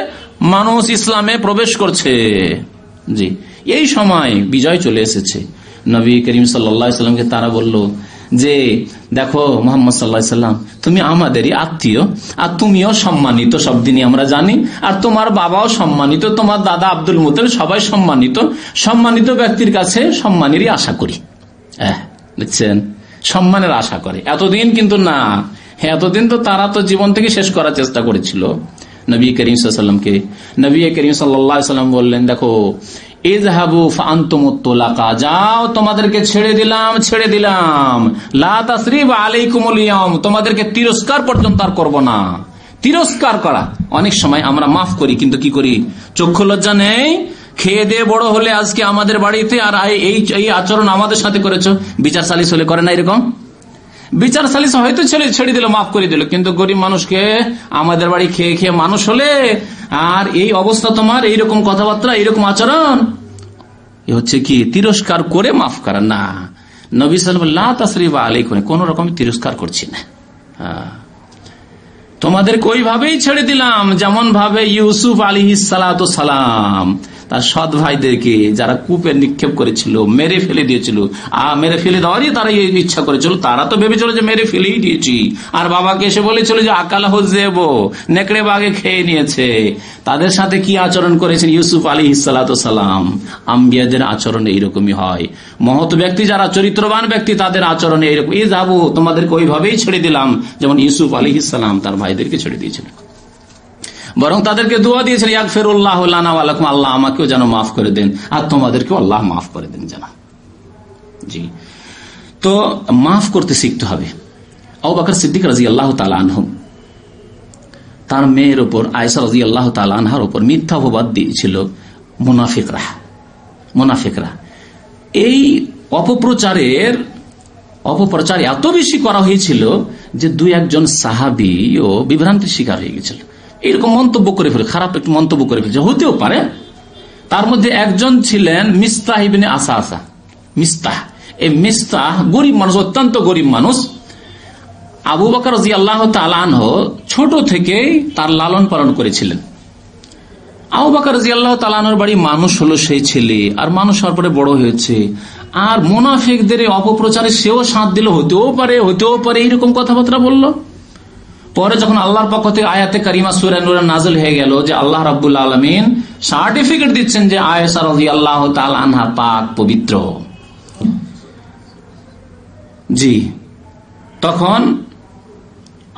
মানুষ ইসলামে প্রবেশ করছে। জি, এই সময় বিজয় চলে এসেছে। নবী করিম সাল্লাল্লাহু আলাইহি সাল্লামকে তারা বলল যে দেখো মুহাম্মদ সাল্লাল্লাহু আলাইহি সাল্লাম, তুমি আমাদেরই আত্মীয়, আর তুমিও সম্মানিত, সব দিনই আমরা জানি, আর তোমার বাবাও সম্মানিত, তোমার দাদা আব্দুল মুত্তালিব, সবাই সম্মানিত। সম্মানিত ব্যক্তির কাছে সম্মানেরই আশা করি। দেখছেন, সম্মানের আশা করে। এতদিন কিন্তু না, এতদিন তো তারা তো জীবন থেকে শেষ করার চেষ্টা করেছিল নবী করিম সাল্লাল্লাহু আলাইহি সাল্লামকে। নবী করিম সাল্লাল্লাহু আলাইহি সাল্লাম বললেন, দেখো ইযহাবু ফাআনতুমুত তুলাকা, যাও তোমাদেরকে ছেড়ে দিলাম, ছেড়ে দিলাম, লা তাসরিবা আলাইকুমুল ইয়াউম, তোমাদেরকে তিরস্কার পর্যন্ত আর করব না। তিরস্কার করা, অনেক সময় আমরা মাফ করি, কিন্তু কি করি, চক্ষু লজ্জা নেই, খেয়ে দিয়ে বড় হলে আজকে আমাদের বাড়িতে আর এই আচরণ আমাদের সাথে করেছো, বিচার সালিশ হলে করে না এরকম? বিচার সালিশ হয়তো ছেড়ে দিল, মাফ করে দিল, কিন্তু গরিব মানুষকে আমাদের বাড়ি খেয়ে খেয়ে মানুষ হলে আর এই অবস্থা তোমার, এইরকম কথাবার্তা, এইরকম আচরণ, এ হচ্ছে কি তিরস্কার করে মাফ করা না। নবী সাল্লাল্লাহু আলাইহি ওয়াসাল্লাম লা তাসরিবা আলাইকুম, কোন রকম তিরস্কার করছি না, তোমাদেরকে ওইভাবেই ছেড়ে দিলাম যেমন ভাবে ইউসুফ আলাইহিস সালাতু সালাম তার সৎ ভাইদেরকে, যারা কূপে নিক্ষেপ করেছিল, মেরে ফেলে দিয়েছিল, মেরে ফেলে দেওয়ারই তারা ইচ্ছা করেছিল, তারা তো ভেবেছিল যে মেরে ফেলেই দিয়েছি, আর বাবাকে এসে বলেছিল যে আকাল হজেব, নেকড়ে বাগে খেয়ে নিয়েছে। তাদের সাথে কি আচরণ করেছেন ইউসুফ আলাইহিস সালাতু সালাম? আম্বিয়াদের আচরণ এইরকমই হয়, মহৎ ব্যক্তি যারা চরিত্রবান ব্যক্তি তাদের আচরণ এইরকম। এই যাবো তোমাদেরকে ওইভাবেই ছেড়ে দিলাম যেমন ইউসুফ আলাইহিস সালাম তার ভাইদেরকে ছেড়ে দিয়েছিলেন। বরং তাদেরকে দোয়া দিয়েছেন, ইয়াগফিরুল্লাহু লানা ওয়া লাকুম, আল্লাহ আমাকেও যেন মাফ করে দেন আর তোমাদেরকেও আল্লাহ মাফ করে দেন যেন। জি, তো মাফ করতে শিখতে হবে। আবু বকর সিদ্দিক রাদিয়াল্লাহু তাআলা আনহু তার মেয়ের উপর, আয়েশা রাদিয়াল্লাহু তাআলা আনহার উপর মিথ্যা অপবাদ দিয়েছিল মুনাফিকরা। এই অপপ্রচার এত বেশি করা হয়েছিল যে দুই একজন সাহাবীও বিভ্রান্তির শিকার হয়ে গেছিল। এরকম মন্তব্য করে ফেলে, খারাপ একটু মন্তব্য করে ফেলছে, হতেও পারে। তার মধ্যে একজন ছিলেন মিস্তাহ ইবনে আসাসা। এই মিস্তাহ গরিব মানুষ, অত্যন্ত গরিব মানুষ। আবু বকর রাদিয়াল্লাহু তাআলা আনহু ছোট থেকেই তার লালন পালন করেছিলেন। আবু বকর রাদিয়াল্লাহু তাআলা আনহুর বাড়ি মানুষ হলো সেই ছেলে, আর মানুষ হওয়ার পরে বড় হয়েছে, আর মুনাফিকদের অপপ্রচারে সেও সাথ দিল, হতেও পারে এইরকম কথাবার্তা বলল। পরে যখন আল্লাহর পক্ষ থেকে আয়াতে কারিমা সূরা নূরে নাযিল হয়ে গেল যে আল্লাহ রাব্বুল আলামিন সার্টিফিকেট দিচ্ছেন যে আয়েশা রাদিয়াল্লাহু তাআলা আনহা পাক পবিত্র, জি, তখন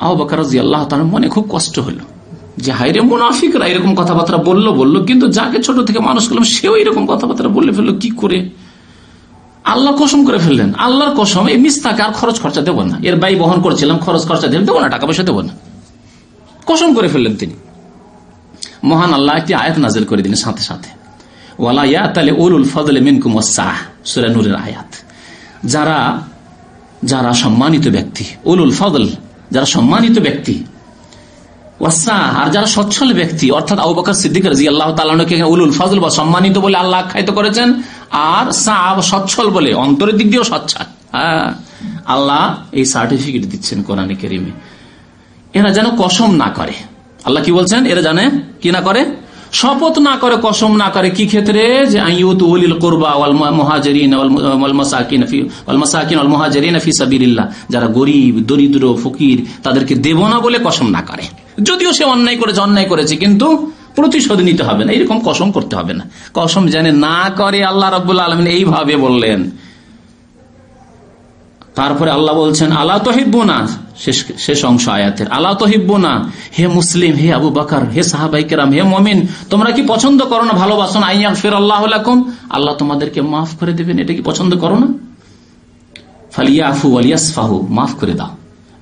আবু বকর রাদিয়াল্লাহু তাআলা মনে খুব কষ্ট হলো যে হায়রে, মুনাফিকরা এরকম কথাবার্তা বলল, কিন্তু যাকে ছোট থেকে মানুষ করলাম সেও এরকম কথাবার্তা বলে ফেললো, কি করে? আল্লাহ কসম করে ফেললেন, আল্লাহর কসম, এই মিস্তাকে আর খরচ খরচা দেবো না, এর ব্যয় বহন করছিলাম, খরচ খরচা দেবো না, টাকা পয়সা দেবো না, কসম করে ফেললেন তিনি। মহান আল্লাহ একটি আয়াত নাযিল করে দিলেন সাথে সাথে, ওয়ালা ইয়াতালি উলুল ফাদলি মিনকুম ওয়াসসাহ, সূরা নূরের আয়াত। যারা সম্মানিত ব্যক্তি, উলুল ফাদল, যারা সম্মানিত ব্যক্তি, ওয়াসসাহ, আর যারা সচ্ছল ব্যক্তি, অর্থাৎ আবু বকর সিদ্দিক রাদিয়াল্লাহু তাআলা আনহুকে উলুল ফাজল বা সম্মানিত বলে আল্লাহ আখ্যায়িত করেছেন, আর সাহাব সচ্ছল বলে, অন্তরের দিক দিয়েও সচ্ছল। আল্লাহ এই সার্টিফিকেট দিচ্ছেন কোরআনে কারীমে, এরা যেন কসম না করে। আল্লাহ কি বলছেন? এরা জানে কি না করে, শপথ না করে, কসম না করে। কি ক্ষেত্রে? যে আইয়ুতু উলিল কুরবা ওয়াল মুহাজিরিন ওয়াল মাসাকিন ওয়াল মুহাজিরিন ফি সাবিলিল্লাহ, যারা গরীব, দরিদ্র, ফকির, তাদেরকে দেব না বলে কসম না করে। যদিও সে অন্যায় করেছে কিন্তু প্রতিশোধ নিতে হবে না, এরকম কসম করতে হবে না। কসম জানে না করে আল্লাহ রাব্বুল আলামিন এইভাবে বললেন। তারপরে আল্লাহ বলছেন আলা তুহিব্বুনা, শেষ অংশ আয়াতের, আলা তুহিব্বুনা, হে মুসলিম, হে আবু বকর, হে সাহাবায়ে কেরাম, হে মুমিন, তোমরা কি পছন্দ করো না, ভালোবাসো না, আইয়াগফিরাল্লাহু লাকুম, আল্লাহ তোমাদেরকে মাফ করে দেবেন, এটা কি পছন্দ করো না? ফালিয়াফু ওয়ালিয়াসফাহু, মাফ করে দাও,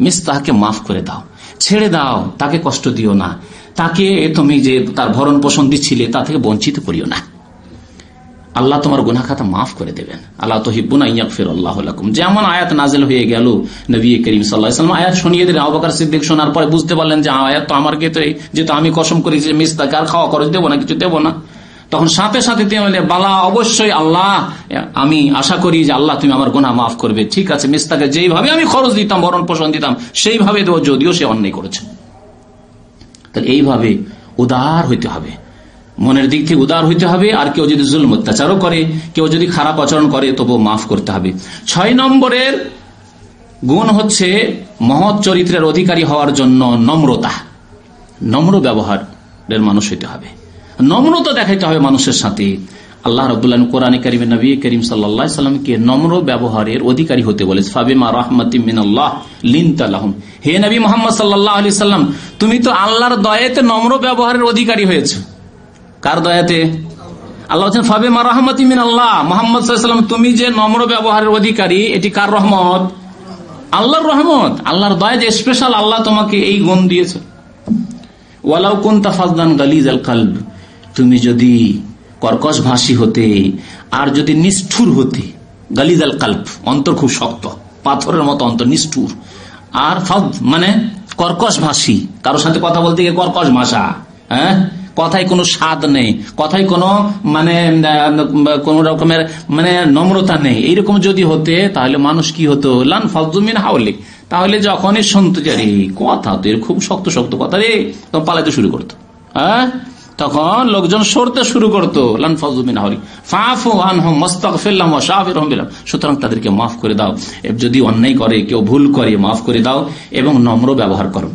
মিস্তাহকে মাফ করে দাও, ছেড়ে দাও, তাকে কষ্ট দিও না, তাকে তুমি যে তার ভরণ পোষণ দিচ্ছিলে তা থেকে বঞ্চিত করিও না, আল্লাহ তোমার গুনাহ খাতা মাফ করে দেবেন। আল্লাহ তুহিব্বুনা ইয়াগফিরাল্লাহু লাকুম, যেমন আয়াত নাযিল হয়ে গেল, নবী করিম সাল্লাল্লাহু আলাইহি ওয়াসাল্লাম আয়াত শুনিয়ে দিলেন। আবু বকর সিদ্দিক শোনার পরে বুঝতে পারলেন যে আয়াত তো আমার ক্ষেত্রে, যেহেতু আমি কসম করেছি যে মিস্তাকে আর খাওয়া খরচ দেবো না, কিছু দেবো না, তখন সাথে সাথে তিনি বললেন, বালা, অবশ্যই আল্লাহ, আমি আশা করি যে আল্লাহ তুমি আমার গুনাহ মাফ করবে। ঠিক আছে, মিস্তাকে যেইভাবে আমি খরচ দিতাম, ভরণ পোষণ দিতাম, সেইভাবে দেবো, যদিও সে অন্যায় করেছে। তাহলে এইভাবে উদার হইতে হবে, মনের দিক থেকে উদার হইতে হবে। আর কেউ যদি জুলম অত্যাচারও করে, কেউ যদি খারাপ আচরণ করে, তবু মাফ করতে হবে। 6 নম্বরের গুণ হচ্ছে মহৎ চরিত্রের অধিকারী হওয়ার জন্য নম্রতা, নম্র ব্যবহারের মানুষ হইতে হবে, নম্রতা দেখাইতে হবে মানুষের সাথে। আল্লাহ রাব্বুল আলামিন কোরআনে কারিমে নবী করিম সাল্লাল্লাহু আলাইহি সাল্লামকে নম্র ব্যবহারের অধিকারী হতে বলেছে। ফাবিমা রাহমাতিম মিনাল্লাহ লিনতা লাহুম, হে নবী মুহাম্মদ সাল্লাল্লাহু আলাইহি সাল্লাম, তুমি তো আল্লাহর দয়াতে নম্র ব্যবহারের অধিকারী হয়েছে। কার দয়াতে? আল্লাহ বলেন ফাবিমা রাহমাতিম মিনাল্লাহ, মুহাম্মদ সাল্লাল্লাহু আলাইহি সাল্লাম তুমি যে নম্র ব্যবহারের অধিকারী, এটি কার রহমত? আল্লাহর রহমত, আল্লাহর দয়া, যে স্পেশাল আল্লাহ তোমাকে এই গুণ দিয়েছে। ওয়ালাউ কুনতা ফাযদান গালিজাল কলব, তুমি যদি কর্কশ ভাষী হতে আর যদি নিষ্ঠুর হতে, গালিজাল কলব অন্তর খুব শক্ত, পাথরের মতো অন্তর, নিষ্ঠুর। আর ফাদ মানে কর্কশ ভাষী, কারোর সাথে কথা বলতে গিয়ে কর্কশ ভাষা, হ্যাঁ, কথায় কোনো স্বাদ নেই, কথায় কোনো মানে কোন রকমের মানে নম্রতা নেই, এইরকম যদি হতে, তাহলে মানুষ কি হতো? লান ফাযদু মিন হাওলিক, তাহলে যখনই শুনতো যে কথা তো এর খুব শক্ত শক্ত কথা রে, তখন পালাতে শুরু করতো, হ্যাঁ, তখন লোকজন সরতে শুরু করতো। লান ফাযদু মিন হাওলিক ফাফু আনহুম ওয়াস্তাগফির লাহুম ওয়া শাফিরহুম বিল, সুতরাং তাদেরকে মাফ করে দাও, যদি অন্যায় করে, কেউ ভুল করে, মাফ করে দাও এবং নম্র ব্যবহার করো।